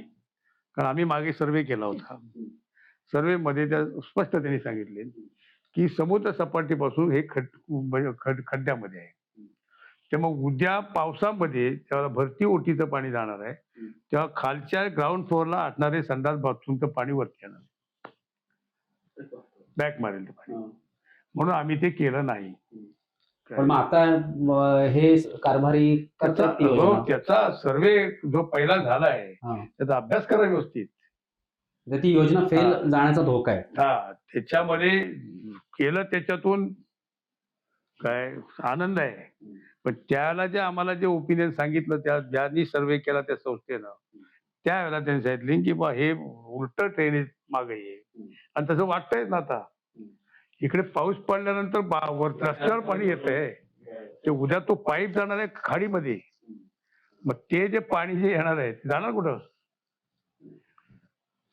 कारण आम्ही मागे सर्वे केला होता. सर्वे मध्ये त्या स्पष्ट त्यांनी सांगितले की समुद्र सपाटीपासून हे खड्ड्यामध्ये आहे. त्यामुळे उद्या पावसामध्ये तेव्हा भरती ओटीचं पाणी जाणार आहे, तेव्हा खालच्या ग्राउंड फ्लोअरला असणारे संडास बाथरूमचं पाणी वरती येणार, बॅक मारेल ते पाणी. म्हणून आम्ही ते केलं नाही. पण आता हे कारभारी त्याचा सर्वे जो पहिला झाला आहे त्याचा अभ्यास करा व्यवस्थित. ती योजना फेल जाण्याचा धोका आहे. त्याच्यामध्ये केलं, त्याच्यातून काय आनंद आहे. पण त्याला जे आम्हाला जे ओपिनियन सांगितलं त्या ज्यांनी सर्वे केला त्या संस्थेनं, त्यावेळेला त्यांनी सांगितले की बा हे उलट ड्रेनेज मागे आहे. आणि तसं वाटतंय ना आता. इकडे पाऊस पडल्यानंतर रस्त्यावर पाणी येतंय, ते उद्या तो पाईप जाणार आहे खाडीमध्ये. मग ते जे पाणी जे येणार आहे ते जाणार कुठं?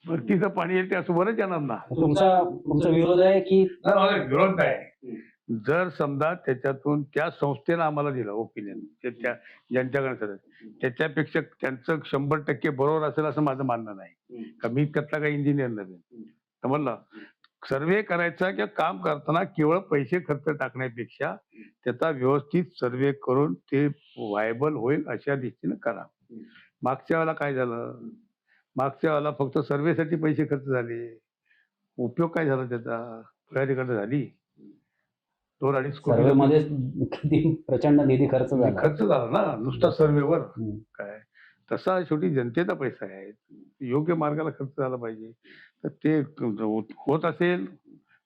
भरतीचं पाणी येईल ते असं वरच येणार ना. तुमचा विरोध आहे की विरोध नाही. जर समजा त्याच्यातून त्या संस्थेनं आम्हाला दिलं ओपिनियन, त्या ज्यांच्याकडे सर त्याच्यापेक्षा त्यांचं 100% बरोबर असेल असं माझं मानणं नाही. का मी त्यातला काही इंजिनियर नव्हे. समजलं? सर्वे करायचा किंवा काम करताना केवळ पैसे खर्च टाकण्यापेक्षा त्याचा व्यवस्थित सर्वे करून ते व्हायबल होईल अशा दृष्टीने करा. मागच्या वेळेला काय झालं? मागच्या वेळेला फक्त सर्वेसाठी पैसे खर्च झाले. उपयोग काय झाला त्याचा? प्रगतीकडे झाली 2-2.5 कोटी सर्वेमध्ये किती प्रचंड निधी खर्च झाला. खर्च झाला ना नुसता सर्वेवर. हम्म. काय तसा शेवटी जनतेचा पैसा आहे, योग्य मार्गाला खर्च झाला पाहिजे. तर ते होत असेल,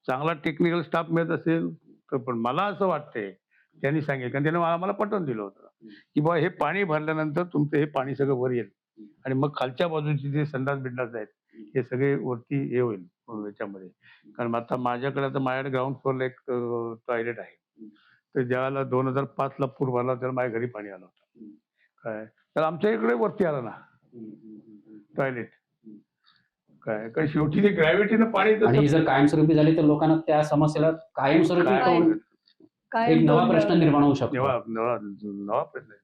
चांगला टेक्निकल स्टाफ मिळत असेल तर. पण मला असं वाटतंय त्यांनी सांगितलं, कारण त्याने आम्हाला पटवून दिलं होतं की बा हे पाणी भरल्यानंतर तुमचं हे पाणी सगळं वर येईल आणि मग खालच्या बाजूचे जे संडास बिंडास आहेत हे सगळे वरती हे होईल याच्यामध्ये. कारण आता माझ्याकडे ग्राउंड फ्लोअरला एक टॉयलेट आहे. तर ज्यावेळेला 2005ला पूर भरला त्याला माझ्या घरी पाणी आलं होतं. काय तर आमच्या इकडे वरती आलं ना टॉयलेट. काय शेवटी ते ग्रॅव्हिटीनं पाणी आणि ही जर कायमस्वरूपी झाली तर लोकांना त्या समस्येला कायमस्वरूपी काय- काय एक नवा दोन- प्रश्न निर्माण होऊ शकतो. नवा प्रश्न आहे.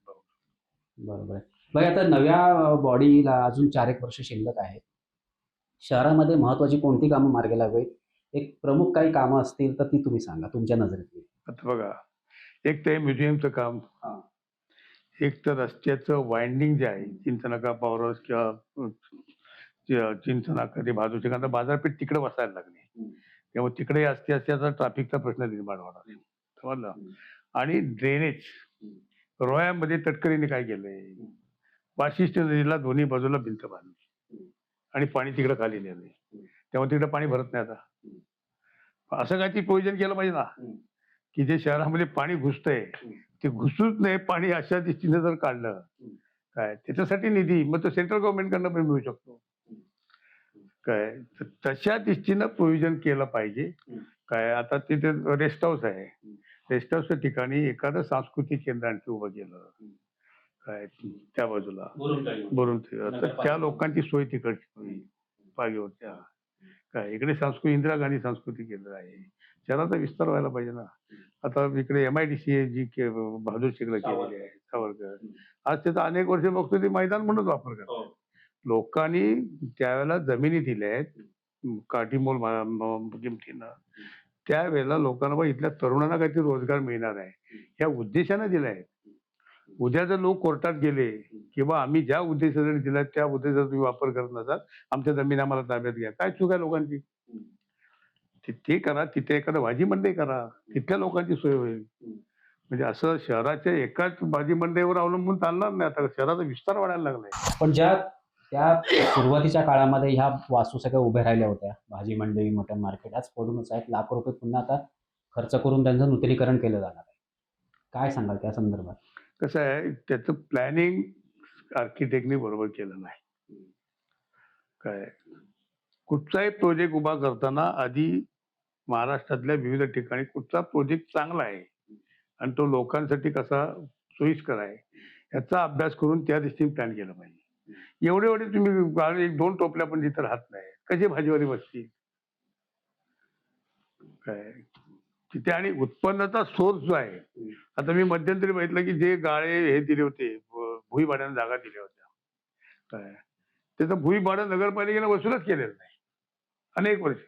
बरोबर आहे. बघा आता नव्या बॉडीला अजून 4-1 वर्ष शिल्लक आहेत. शहरामध्ये महत्वाची कोणती कामं मार्गी लावावीत? एक प्रमुख काही कामं असतील तर ती तुम्ही सांगा तुमच्या नजरेतली. आता बघा, एक तर म्युझियमचं काम, एक तर रस्त्याचं वाइंडिंग जे आहे चिंचनाका पावरस किंवा चिंचनाका ते भाजूचे, कारण बाजारपेठ तिकडे बसायला लागली. त्यामुळे तिकडे असते असते ट्रॅफिकचा प्रश्न निर्माण होणार. समजलं? आणि ड्रेनेज रोह्यामध्ये तटकरीने काय केलंय, वाशिष्ठी नदीला दोन्ही बाजूला भिंत बांधली आणि पाणी तिकडे खाली नेलंय. त्यामुळे तिकडे पाणी भरत नाही आता. असं काहीतरी प्रोव्हिजन केलं पाहिजे ना की जे शहरामध्ये पाणी घुसतंय ते घुसूच नाही पाणी अशा दृष्टीने जर काढलं काय त्याच्यासाठी निधी मग तो सेंट्रल गव्हर्नमेंटकडनं पण मिळू शकतो. काय तर तशा दृष्टीनं प्रोव्हिजन केलं पाहिजे. काय आता तिथे रेस्ट हाऊस आहे, रेस्ट हाऊसच्या ठिकाणी एखादं सांस्कृतिक केंद्र आणखी उभं केलं काय त्या बाजूला भरून तर त्या लोकांची सोय तिकडची होईल पायीवरच्या. काय इकडे इंदिरा गांधी सांस्कृतिक केंद्र आहे, शहराचा विस्तार व्हायला पाहिजे ना. आता इकडे MIDC आहे जी बहादूर शेखला केलेली आहे, सावरकर. आज त्याचा अनेक वर्ष बघतो ते मैदान म्हणूनच वापर करतात. लोकांनी त्यावेळेला जमिनी दिल्या आहेत काठीमोल किमतीनं. त्यावेळेला लोकांना बा इथल्या तरुणांना काहीतरी रोजगार मिळणार आहे ह्या उद्देशाने दिला आहे. उद्या जर लोक कोर्टात गेले किंवा आम्ही ज्या उद्देशाने दिला त्या उद्देशाचा तुम्ही वापर करत नसाल, आमच्या जमीन आम्हाला ताब्यात घ्या, काय चूक आहे लोकांची? ते करा, तिथे एखादं भाजी मंडई करा, तिथल्या लोकांची सोय होईल. म्हणजे असं शहराच्या एकाच भाजी मंडईवर अवलंबून चालणार नाही. आता शहराचा विस्तार वाढायला लागलाय. पण त्या सुरुवातीच्या काळामध्ये ह्या वास्तू सगळ्या उभ्या राहिल्या होत्या, भाजी मंडई, मटन मार्केट, आज पडूनच आहेत. लाखो रुपये पुन्हा आता खर्च करून त्यांचं नूतनीकरण केलं जाणार आहे. काय सांगाल त्या संदर्भात? कसं आहे त्याचं प्लॅनिंग आर्किटेक्टने बरोबर केलं नाही. काय कुठचाही प्रोजेक्ट उभा करताना आधी महाराष्ट्रातल्या विविध ठिकाणी कुठचा प्रोजेक्ट चांगला आहे आणि तो लोकांसाठी कसा सोयीस्कर आहे याचा अभ्यास करून त्या दृष्टीने प्लॅन केलं पाहिजे. एवढे तुम्ही 1-2 टोपल्या पण जिथे राहत नाही कसे भाजीवाली बसतील काय तिथे. आणि उत्पन्नाचा सोर्स जो आहे, आता मी मध्यंतरी बघितलं की जे गाळे हे दिले होते भुईभाड्याने जागा दिल्या होत्या काय त्याचं भुईभाडं नगरपालिकेने वसूलच केलेलं नाही अनेक वर्ष.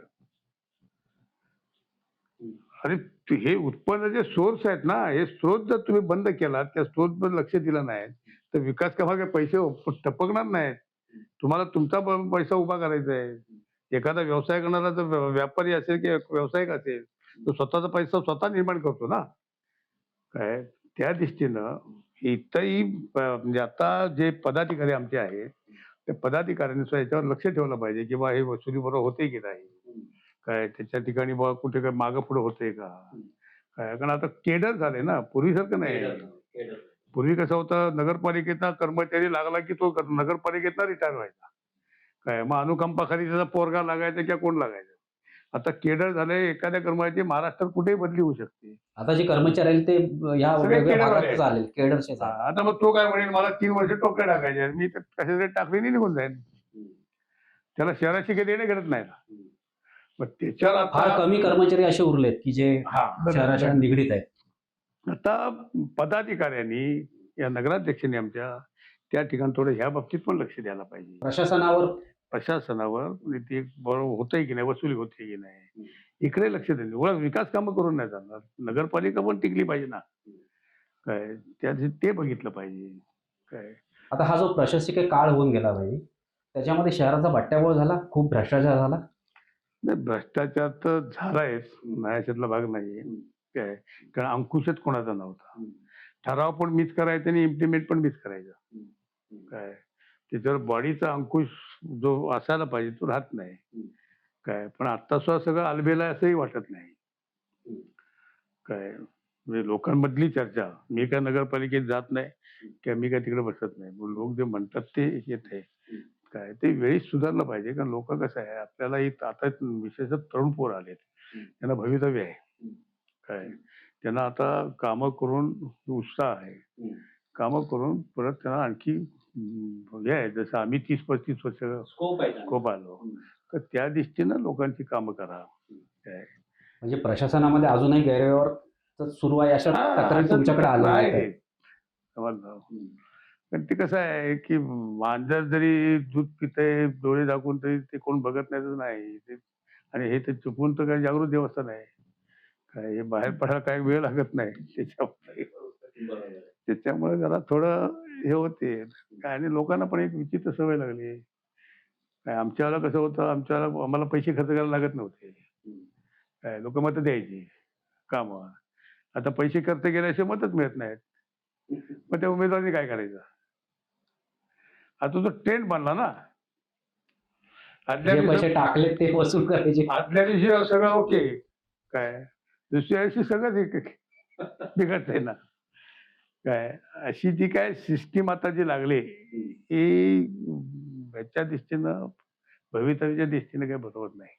आणि हे उत्पन्नाचे सोर्स आहेत ना, हे स्रोत जर तुम्ही बंद केला, त्या स्रोतवर लक्ष दिलं नाही तर विकास कामाचे पैसे टपकणार नाहीत. तुम्हाला तुमचा पैसा उभा करायचा आहे. एखादा व्यवसाय करणारा जर व्यापारी असेल किंवा व्यावसायिक असेल तो स्वतःचा पैसा स्वतः निर्माण करतो ना. काय त्या दृष्टीनं इथंही म्हणजे आता जे पदाधिकारी आमचे आहेत त्या पदाधिकाऱ्यांनी सुद्धा याच्यावर लक्ष ठेवलं पाहिजे की बा हे वसुली बरोबर होते की नाही, काय त्याच्या ठिकाणी बा कुठे काय मागं पुढे होते का काय. कारण आता केडर झाले ना, पूर्वीसारखं नाही. पूर्वी कसं होतं, नगरपालिकेचा कर्मचारी लागला की तो नगरपालिकेतला रिटायर व्हायचा. काय मग अनुकंपाखाली त्याचा पोरगा लागायचा किंवा कोण लागायचं. आता केडर झाले, एखाद्या कर्मचारी महाराष्ट्रात कुठेही बदली होऊ शकते. आता जे कर्मचारी आहेत ते ह्या सगळे वेगवेगळ्या केडरवाले भागात आहेत. चालेल, केडरचे चालेल. आता मग तो काय म्हणेल, मला 3 वर्ष टोपे टाकायचे, मी तर कशासाठी टाकले नाही, निघून जाईल. त्याला शहराशी काही देणे घडत नाही ना. मग त्याच्यावर फार आता कमी कर्मचारी असे उरलेत की जे शहराच्या निगडीत आहेत. आता पदाधिकाऱ्यांनी, या नगराध्यक्षांनी आमच्या त्या ठिकाणी थोडं ह्या बाबतीत पण लक्ष द्यायला पाहिजे. प्रशासनावर ते बरोबर होतंय की नाही, वसुली होते की नाही, इकडे लक्ष द्यायला. एवढा विकास कामं करून नाही चालणार. नगरपालिका पण टिकली पाहिजे ना. काय ते बघितलं पाहिजे. काय आता हा जो प्रशासकीय काळ होऊन गेला भाई, त्याच्यामध्ये शहराचा बट्ट्याबोळ झाला, खूप भ्रष्टाचार झाला. नाही, भ्रष्टाचार तर झालायच, नाही याच्यातला भाग नाहीये. काय कारण अंकुशच कोणाचा नव्हता. ठराव पण मीच करायचा आणि इम्प्लिमेंट पण मीच करायचं. काय त्याच्यावर बॉडीचा अंकुश जो असायला पाहिजे तो राहत नाही. काय पण आता सुद्धा सगळं आलबेला असंही वाटत नाही. काय म्हणजे लोकांमधली चर्चा, मी काय नगरपालिकेत जात नाही किंवा मी काय तिकडे बसत नाही, पण लोक जे म्हणतात ते येत आहे. काय ते वेळीच सुधारलं पाहिजे. कारण लोक कसं आहे, आपल्याला आता विशेषतः तरुण पोर आलेत, त्यांना भवितव्य आहे. काय त्यांना आता कामं करून उत्साह आहे. कामं करून परत त्यांना आणखी हे आहे, जसं आम्ही 30-35 वर्ष स्कोप आलो, तर त्या दृष्टीनं लोकांची कामं करा. काय म्हणजे प्रशासनामध्ये अजूनही गैरव्यवहार सुरू आहे अशा तक्रारी तुमच्याकडे आल्या आहे. आहेत. समजलं. पण ते कसं आहे की मांजर जरी दूध पितंय डोळे झाकून, तरी ते कोण बघत नाही तर नाही आणि हे तर चुकून तर काही जागृत देवस्थान आहे. काय हे बाहेर पडायला काही वेळ लागत नाही. त्याच्यामुळे जरा थोडं हे होते. काय आणि लोकांना पण एक विचित्र सवय लागली. काय आमच्याला कसं होतं, आम्हाला पैसे खर्च करायला लागत नव्हते. काय लोक मतं द्यायची कामं. आता पैसे खर्च केल्याशिवाय मतच मिळत नाहीत. मग त्या उमेदवारांनी काय करायचं? आता तो ट्रेंड बनला ना. जे पैसे टाकले ते वसूल करायचे. आदल्या दिवशी सगळं ओके. काय दुसऱ्या दिवशी सगळंच बिघडतंय ना. काय अशी जी काय सिस्टीम आता जी लागली, ही ह्याच्या दृष्टीनं, भवितव्याच्या दृष्टीनं काही बरोबर नाही.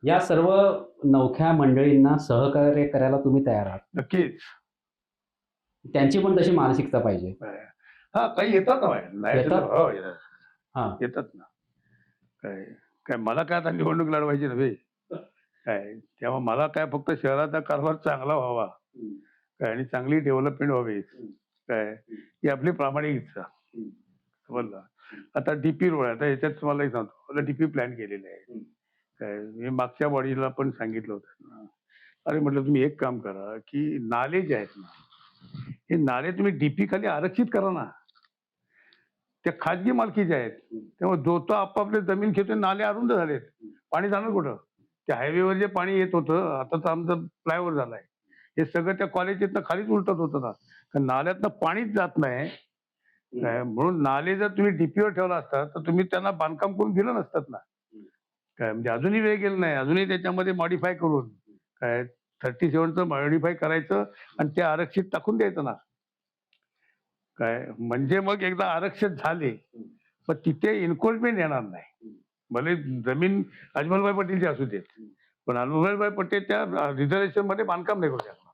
या सर्व नवख्या मंडळींना सहकार्य करायला तुम्ही तयार आहात. नक्कीच. त्यांची पण तशी मानसिकता पाहिजे. हा, काही येतात ना बाहेर. नाही येतात? हो, येतात. हा. येतात ना. काय काय मला काय आता निवडणूक लढवायची नव्हे. काय तेव्हा मला काय फक्त शहराचा कारभार चांगला व्हावा, काय आणि चांगली डेव्हलपमेंट व्हावी, काय ही आपली प्रामाणिक इच्छा. समजलं. आता डीपी रोड आहे. आता याच्यात तुम्हाला एक सांगतो, आता डीपी प्लॅन केलेले आहे. काय मी मागच्या बॉडीला पण सांगितलं होतं. अरे म्हटलं तुम्ही एक काम करा की नाले जे आहेत ना, हे नाले तुम्ही डीपी खाली आरक्षित करा ना. त्या खाजगी मालकीचे आहेत. त्यामुळे जो तो आपापल्या जमीन घेतोय, नाले अरुंद झालेत. पाणी जाणार कुठं? त्या हायवेवर जे पाणी येत होतं, आता तर आमचं फ्लायओव्हर झालाय. हे सगळं त्या कॉलेजतनं खालीच उलटत होतं ना. कारण नाल्यातनं पाणीच जात नाही. काय म्हणून नाले जर तुम्ही डीपीवर ठेवला असता, तर तुम्ही त्यांना बांधकाम करून दिलं नसतात ना. काय म्हणजे अजूनही वेळ गेला नाही. अजूनही त्याच्यामध्ये मॉडिफाय करून काय 37चं मॉडिफाय करायचं आणि ते आरक्षित टाकून द्यायचं ना. काय म्हणजे मग एकदा आरक्षित झाले, पण तिथे एन्क्रोचमेंट येणार नाही. भले जमीन अजमलभाई पटेलची असू देत, पण अजमलभाई पटेल त्या रिझर्वेशन मध्ये बांधकाम नाही करू शकणार.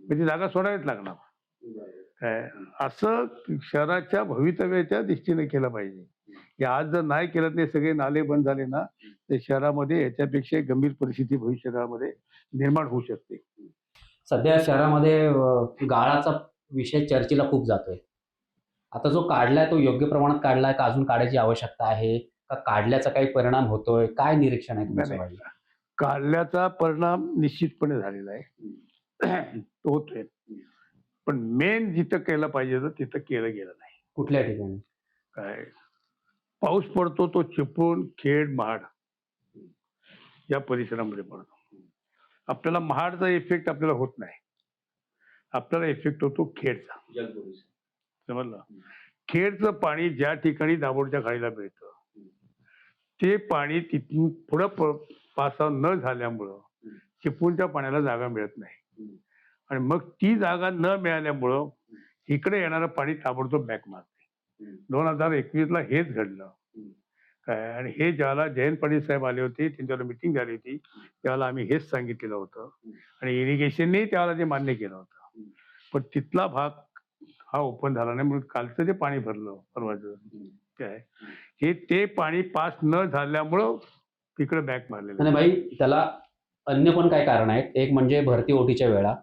म्हणजे जागा सोडावीच लागणार. काय असं शहराच्या भवितव्याच्या दृष्टीने केलं पाहिजे. की आज जर नाही केलं, ते सगळे नाले बंद झाले ना, तर शहरामध्ये याच्यापेक्षा गंभीर परिस्थिती भविष्यकाळामध्ये निर्माण होऊ शकते. सध्या शहरामध्ये गाळाचा विषय चर्चेला खूप जातोय. आता जो काढलाय तो योग्य प्रमाणात काढलाय का अजून काढायची आवश्यकता आहे, का काढल्याचा काही परिणाम होतोय? काय निरीक्षण आहे तुमचं? नाही, काढल्याचा परिणाम निश्चितपणे झालेला आहे. तो होतोय. पण मेन जिथं केलं पाहिजे होतं तिथं केलं गेलं नाही. कुठल्या ठिकाणी? काय पाऊस पडतो तो चिपळूण, खेड, महाड या परिसरामध्ये पडतो. आपल्याला महाडचा इफेक्ट आपल्याला होत नाही. आपल्याला इफेक्ट होतो खेडचा. समजलं. खेडचं पाणी ज्या ठिकाणी दाभोळच्या खाडीला मिळतं, ते पाणी तिथून पुढं पास न झाल्यामुळं चिपळूणच्या पाण्याला जागा मिळत नाही. आणि मग ती जागा न मिळाल्यामुळं इकडे येणारं पाणी ताबडतोब बॅक मारते. 2021ला हेच घडलं काय. आणि हे ज्याला जयंत पाटील साहेब आले होते, त्यांच्यावर मिटिंग झाली होती, त्यावेळेला आम्ही हेच सांगितलेलं होतं आणि इरिगेशनने त्यावेळेला ते मान्य केलं होतं. पण तिथला भाग हा ओपन झाला नाही, म्हणून कालचं जे पाणी भरलं परवाचं काय, हे ते पाणी पास न झाल्यामुळं तिकडे बॅक मारलेलं आणि भाई त्याला अन्य पण काही कारण आहेत. एक म्हणजे भरती ओटीच्या वेळा,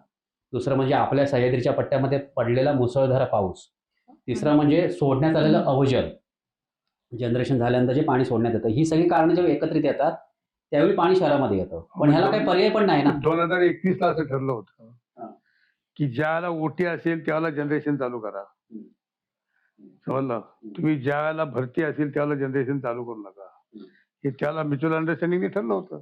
दुसरं म्हणजे आपल्या सह्याद्रीच्या पट्ट्यामध्ये पडलेला मुसळधार पाऊस, तिसरं म्हणजे सोडण्यात आलेलं अवजल, जनरेशन झाल्यानंतर जे पाणी सोडण्यात येतं. ही सगळी कारणं जेव्हा एकत्रित येतात त्यावेळी पाणी शहरामध्ये येतं. पण ह्याला काही पर्याय पण नाही ना. 2021ला असं ठरलं होतं की ज्याला ओटी असेल त्यावेळेला जनरेशन चालू करा. समजलं, तुम्ही ज्या वेळेला भरती असेल त्यावेळेला जनरेशन चालू करू नका. हे त्याला म्युच्युअल अंडरस्टँडिंगने ठरलं होतं.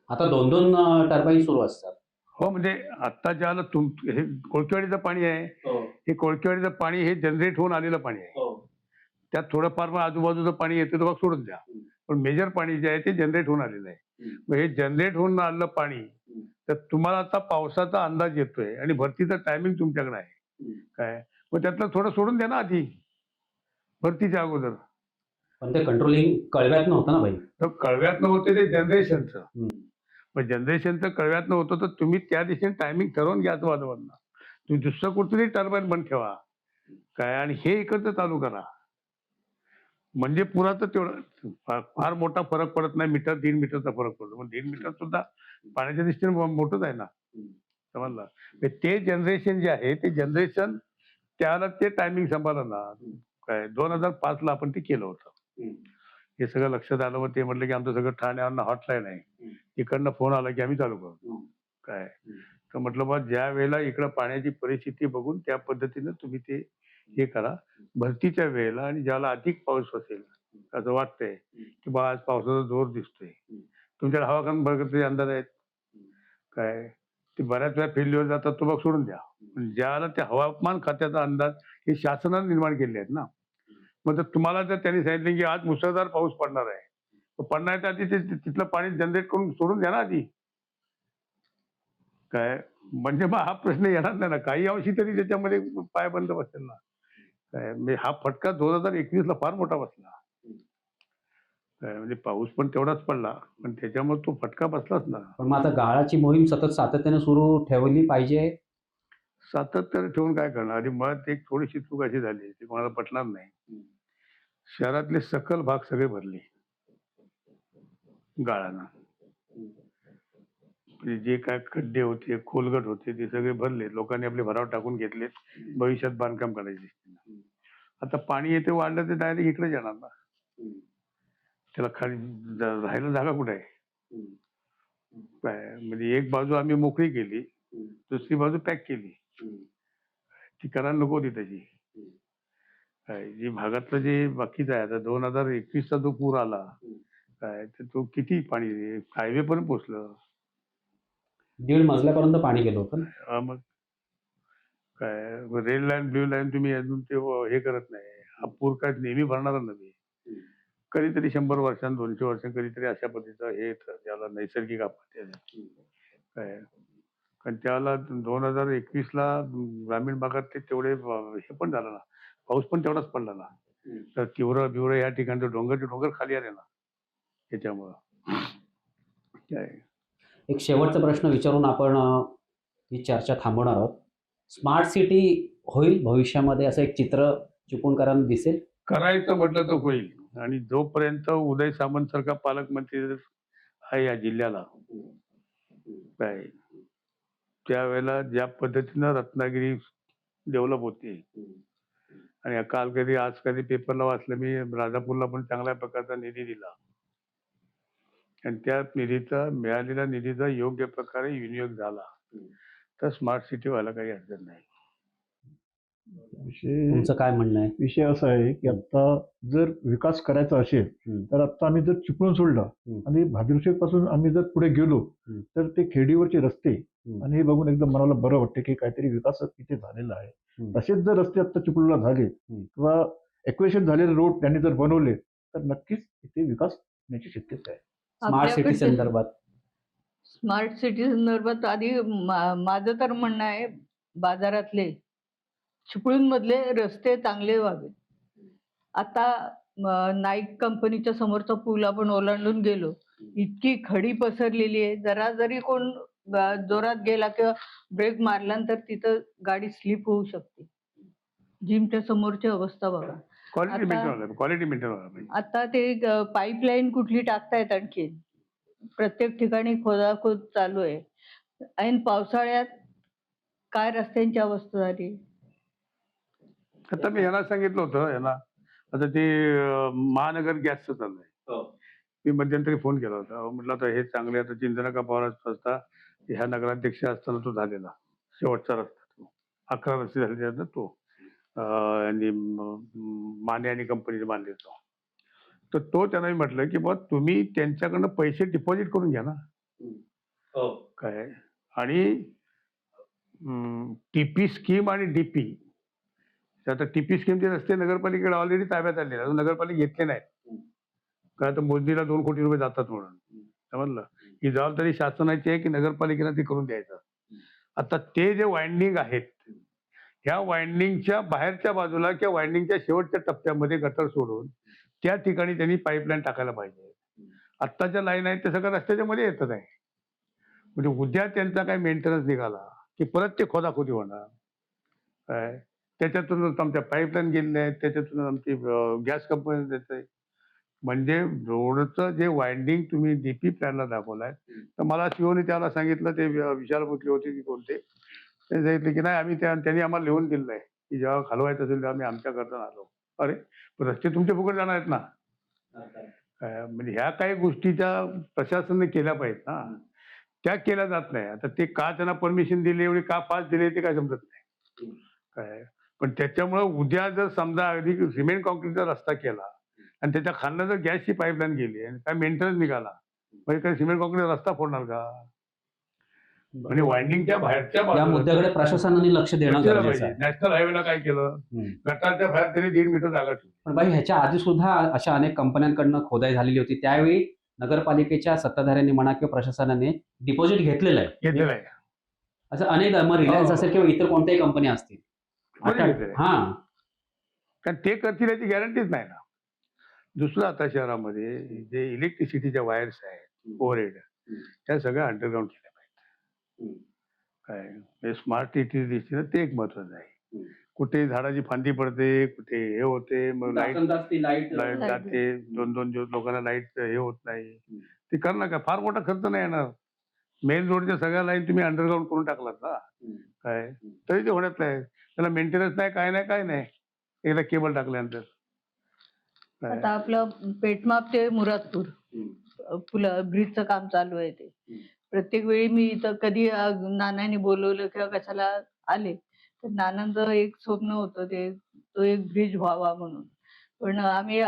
आता 2-2 टर्बाईन सुरू असतात. हो, म्हणजे आता ज्याला हे कोळकेवाडीचं पाणी आहे, हे कोळकेवाडीचं पाणी हे जनरेट होऊन आलेलं पाणी आहे. त्यात थोडंफार मग आजूबाजूचं पाणी येतं तेव्हा सोडून द्या, पण मेजर पाणी जे आहे ते जनरेट होऊन आलेलं आहे. मग हे जनरेट होऊन आलेलं पाणी, तर तुम्हाला आता पावसाचा अंदाज येतोय आणि भरतीचं टायमिंग तुमच्याकडे आहे काय, मग त्यातलं थोडं सोडून द्या ना आधी भरतीच्या अगोदर. पण ते कंट्रोलिंग कळव्यात नव्हतं ना भाई. तर कळव्यात होते ते जनरेशनचं. मग जनरेशनचं कळव्यात होतं तर तुम्ही त्या दिशेने टायमिंग ठरवून घ्या आजूबाजूला. तुम्ही दुसरं कुठतरी टर्बाईन बंद ठेवा काय आणि हे इकडचं चालू करा. म्हणजे पुराचं तेवढं फार मोठा फरक पडत नाही, मीटर 1.5 मीटरचा फरक पडतो, पण 1.5 मीटर सुद्धा पाण्याच्या दृष्टीने मोठंच आहे ना. समजलं, ते जनरेशन जे आहे ते जनरेशन त्याला ते टायमिंग सांभाळलं ना काय. 2005ला आपण ते केलं होतं. हे सगळं लक्षात आलं, मग ते म्हटलं की आमचं सगळं ठाण्यावर हॉटलाईन आहे, इकडनं फोन आला की आम्ही चालू करतो काय. तर म्हटलं बा ज्या वेळेला इकडं पाण्याची परिस्थिती बघून त्या पद्धतीनं तुम्ही ते हे करा. भरतीच्या वेळेला आणि ज्याला अधिक पाऊस असेल असं वाटतंय की बा आज पावसाचा जोर दिसतोय, तुमच्या हवामान बघत अंदाज आहेत काय, ते बऱ्याच वेळा फेल्युअर जातात, तो बघ सोडून द्या. पण ज्याला त्या हवामान खात्याचा अंदाज हे शासनाने निर्माण केले आहेत ना. मग जर तुम्हाला जर त्यांनी सांगितलं की आज मुसळधार पाऊस पडणार आहे, तर पडण्याच्या आधी ते तिथलं पाणी जनरेट करून सोडून द्या ना आधी काय. म्हणजे मग हा प्रश्न येणार नाही ना, काही अंशी तरी त्याच्यामध्ये पाय बंद बसेल ना काय. म्हणजे हा फटका 2021ला फार मोठा बसला काय. म्हणजे पाऊस पण तेवढाच पडला, पण त्याच्यामुळे तो फटका बसलाच ना. पण मग आता गाळाची मोहीम सतत सातत्याने सुरू ठेवली पाहिजे. सातत्याने ठेवून काय करणार. आणि मुळात एक थोडीशी चूक अशी झाली, ती कोणाला पटणार नाही. शहरातले सकल भाग सगळे भरले गाळानं. म्हणजे जे काय खड्डे होते, खोलगट होते, ते सगळे भरले. लोकांनी आपले भराव टाकून घेतलेत, भविष्यात बांधकाम करायचे. आता पाणी येते वाढलं तर डायरेक्ट इकडेच येणार ना. त्याला खाली राहायला जागा कुठे आहे काय. म्हणजे एक बाजू आम्ही मोकळी केली, दुसरी बाजू पॅक केली. ती करायला नको होती तशी काय. जी भागातलं जे बाकीचं आहे, आता 2021चा जो पूर आला काय, तर तो किती पाणी हायवे पण पोचलं. 1.5 मजल्यापर्यंत पाणी गेलं होतं ना. मग काय रेड लाईन ब्ल्यू लाईन तुम्ही अजून ते हे करत नाही. हा पूर काय नेहमी भरणारा नव्हे, कधीतरी 100 वर्षां 200 वर्षां कधीतरी अशा पद्धतीचं हे येतं, त्याला नैसर्गिक आपत्ती आहे काय. कारण त्याला 2021ला ग्रामीण भागात ते तेवढे हे पण झालं ना, पाऊस पण तेवढाच पडला ना. तर तीव्र बिव्र या ठिकाणचे डोंगर खाली आले ना त्याच्यामुळं काय. एक शेवटचा प्रश्न विचारून आपण ही चर्चा थांबवणार आहोत. स्मार्ट सिटी होईल भविष्यामध्ये असं एक चित्र चिपळूणकरांना दिसेल. करायचं म्हटलं तर होईल. आणि जोपर्यंत उदय सामंत सारखा पालकमंत्री आहे या जिल्ह्याला काय, त्यावेळेला ज्या पद्धतीनं रत्नागिरी डेव्हलप होते. आणि काल कधी आज कधी पेपरला वाचलं मी, राजापूरला पण चांगल्या प्रकारचा निधी दिला आणि त्या मिळालेल्या निधीचा योग्य प्रकारे विनियोग झाला तर स्मार्ट सिटी व्हायला काही अडचण नाही. तुमचं काय म्हणणं आहे? विषय असा आहे की आता जर विकास करायचा असेल तर आता आम्ही जर चिपळूण सोडलं आणि भागीरथी पासून आम्ही जर पुढे गेलो तर ते खेडीवरचे रस्ते आणि हे बघून एकदम मनाला बरं वाटते की काहीतरी विकास इथे झालेला आहे. तसेच जर रस्ते आता चिपळूणला झाले किंवा एक्वेशन झालेले रोड त्यांनी जर बनवले तर नक्कीच इथे विकास होण्याची शक्यता आहे. स्मार्ट सिटी संदर्भात स्मार्ट सिटी संदर्भात आधी माझं तर म्हणणं आहे, बाजारातले चिपळूणमधले रस्ते चांगले व्हावे. आता नाईक कंपनीच्या समोरचा पूल आपण ओलांडून गेलो, इतकी खडी पसरलेली आहे, जरा जरी कोण जोरात गेला किंवा ब्रेक मारल्यानंतर तिथं गाडी स्लिप होऊ शकते. जिमच्या समोरची अवस्था बघा. क्वालिटी आता- मेंटेन व्हायला क्वालिटी मेंटेन व्हायला पाहिजे. आता ते पाईपलाईन कुठली टाकतायत आणखी, प्रत्येक ठिकाणी खोदाखोद चालू आहे. ऐन पावसाळ्यात काय रस्त्यांची अवस्था झाली. आता मी यांना सांगितलं होतं आता ते महानगर गॅसचं चाललंय. मी मध्यंतरी फोन केला होता. म्हटलं आता हे चांगले, आता चिंतनका पवार असता ह्या नगराध्यक्ष असताना तो झालेला शेवटचा रस्ता, तो 11 रस्ते झाले त्यातला तो आणि माने आणि कंपनीने बांधले तर तो त्यांना मी म्हटलं की बाबा तुम्ही त्यांच्याकडनं पैसे डिपॉझिट करून घ्या ना. काय आणि टीपी स्कीम आणि डीपी, आता टीपी स्कीमचे रस्ते नगरपालिकेकडे ऑलरेडी ताब्यात आलेले अजून नगरपालिका घेतले नाहीत. काय तर मोदीला 2 कोटी रुपये जातात म्हणून. समजलं, ही जबाबदारी शासनाची आहे की नगरपालिकेला ते करून द्यायचं. आता ते जे वाइंडिंग आहेत, ह्या वाइंडिंगच्या बाहेरच्या बाजूला किंवा वाइंडिंगच्या शेवटच्या टप्प्यामध्ये गटर सोडून त्या ठिकाणी त्यांनी पाईपलाईन टाकायला पाहिजे. आत्ताच्या लाईन आहेत ते सगळं रस्त्याच्या मध्ये येतच आहे. म्हणजे उद्या त्यांचा काय मेंटेनन्स निघाला की परत ते खोदाखोदी होणार. काय त्याच्यातूनच आमच्या पाईपलाईन गेलेल्या आहेत, त्याच्यातून आमची गॅस कंपनी देत आहे. म्हणजे रोडचं जे वाइंडिंग तुम्ही डीपी प्लॅनला दाखवलाय, तर मला शिवने त्याला सांगितलं, ते विशाल मुतले होते की कोणते, ते सांगितले की नाही आम्ही त्यांनी आम्हाला लिहून दिलेलं आहे की जेव्हा घालवायचं असेल तेव्हा आम्ही आमच्याकडनं आलो. अरे पण रस्ते तुमचे फुकट जाणार आहेत ना. म्हणजे ह्या काही गोष्टीच्या प्रशासनाने केल्या पाहिजेत ना, त्या केल्या जात नाही. आता ते का त्यांना परमिशन दिली, एवढी का पास दिली ते काय समजत नाही. काय पण त्याच्यामुळे उद्या जर समजा अगदी सिमेंट कॉन्क्रीटचा रस्ता केला आणि त्याच्या खालनं जर गॅसची पाईपलाईन गेली आणि काय मेंटेनन्स निघाला, म्हणजे काय सिमेंट कॉन्क्रीट रस्ता फोडणार का. म्हणजे वाइंडिंगच्या बाहेरच्या या बाजूला मुद्द्याकडे प्रशासनाने लक्ष देणं गरजेचं आहे. नॅशनल हायवेला काय केलं, गटारच्या बाहेर त्यांनी 1.5 मीटर जागा ठेवली. पण बाई, ह्याच्या आधी सुद्धा अशा अनेक कंपन्यांकडनं खोदाई झालेली होती. त्यावेळी नगरपालिकेच्या सत्ताधाऱ्यांनी म्हणा किंवा प्रशासनाने डिपॉझिट घेतलेलं आहे. घेतलेलं आहे. असं अनेक, मग रिलायन्स हो. असेल किंवा इतर कोणत्याही कंपन्या असतील. घेतलेलं आहे. हा, कारण ते करतील याची गॅरंटीच नाही ना. दुसरं, आता शहरामध्ये जे इलेक्ट्रिसिटीच्या वायर्स आहेत ओव्हरहेड, त्या सगळ्या अंडरग्राऊंड केल्या पाहिजे. काय स्मार्ट सिटी दिसते ते एक महत्वाचं आहे. कुठे झाडाची फांदी पडते, कुठे हे होते, मग लाईट लाईट जाते, 2-2 दिवस लोकांना लाईट हे होत नाही. ते करणं का फार मोठा खर्च नाही येणार. मेन रोडच्या सगळ्या लाईन तुम्ही अंडरग्राऊंड करून टाकलात ना, काय तरी ते होण्यात नाही. त्याला मेंटेनन्स नाही, काय नाही एकदा केबल टाकल्यानंतर. आता आपलं पेठमाप ते मुरादपूर ब्रिजचं काम चालू आहे. ते प्रत्येक वेळी मी इथं कधी नानांनी बोलवलं किंवा कशाला आले तर नानांचं एक स्वप्न होतं तो एक ब्रिज व्हावा म्हणून. पण आम्ही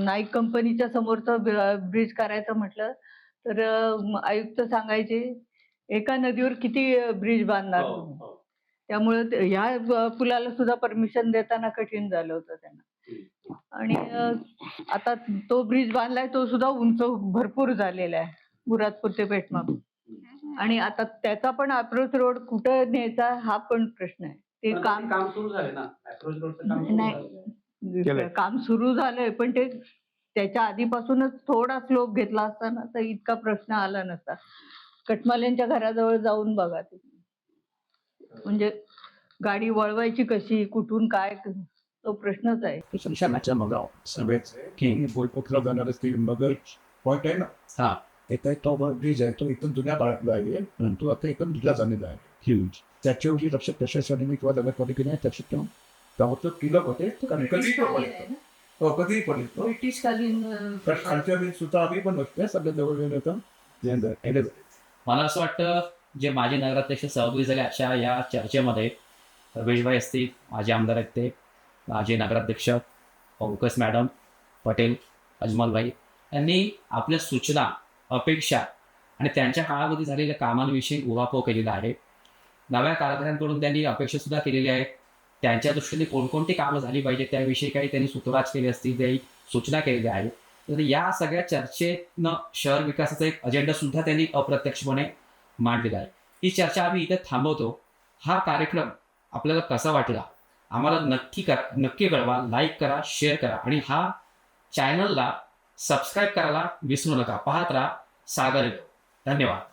नाईक कंपनीच्या समोरचं ब्रिज करायचं म्हटलं तर आयुक्त सांगायचे एका नदीवर किती ब्रिज बांधणार तुम्ही. त्यामुळे ह्या पुलाला सुद्धा परमिशन देताना कठीण झालं होतं त्यांना. आणि आता तो ब्रिज बांधलाय, तो सुद्धा उंच भरपूर झालेला आहे मुरादपूर ते पेठमाप. आणि आता त्याचा पण अप्रोच रोड कुठं न्यायचा हा पण प्रश्न आहे. ते काम सुरू झाले ना, अप्रोच रोडचं नाही, काम सुरू झालंय, पण ते त्याच्या आधीपासूनच थोडा स्लोप घेतला असता ना तर इतका प्रश्न आला नसता. कटमाल्यांच्या घराजवळ जाऊन बघा ते, म्हणजे गाडी वळवायची कशी, कुठून काय, तो प्रश्नच आहे. पॉइंट आहे ना, हा. एका तो ब्रिज आहे, तो एकदम जुन्या काळातला आहे आणि तो आता एकदम जुना झालेला आहे. ह्यूज त्याच्यावरती लक्ष प्रशासनाने किंवा नगरपालिकेने लक्ष ठेवून त्यावर किल्लक होते कधीही पडेल तो. ब्रिटिशकालीन खालच्या वेळी सुद्धा आम्ही पण बघतोय सगळं जवळ होतं. मला असं वाटतं जे माजी नगराध्यक्ष सहभागी झाले अशा या चर्चेमध्ये रमेशभाई असतील, माजी आमदार आहेत ते, माजी नगराध्यक्ष पंकज मॅडम, पटेल, अजमलभाई यांनी आपल्या सूचना, अपेक्षा आणि त्यांच्या काळामध्ये झालेल्या कामांविषयी उहापोह केलेला आहे. नव्या कारभाऱ्यांकडून त्यांनी अपेक्षा सुद्धा केलेली आहे. त्यांच्या दृष्टीने कोणकोणती कामं झाली पाहिजे त्याविषयी काही त्यांनी सूत्रवाच केली असतील, काही सूचना केलेल्या आहेत. तर या सगळ्या चर्चेनं शहर विकासाचा एक अजेंडा सुद्धा त्यांनी अप्रत्यक्षपणे मांडलेला आहे. ही चर्चा आम्ही इथे थांबवतो. हा कार्यक्रम आपल्याला कसा वाटला आम्हाला नक्की कळवा. लाईक करा, शेअर करा आणि हा चॅनलला सबस्क्राईब करायला विसरू नका. पाहत राहा सागर. धन्यवाद.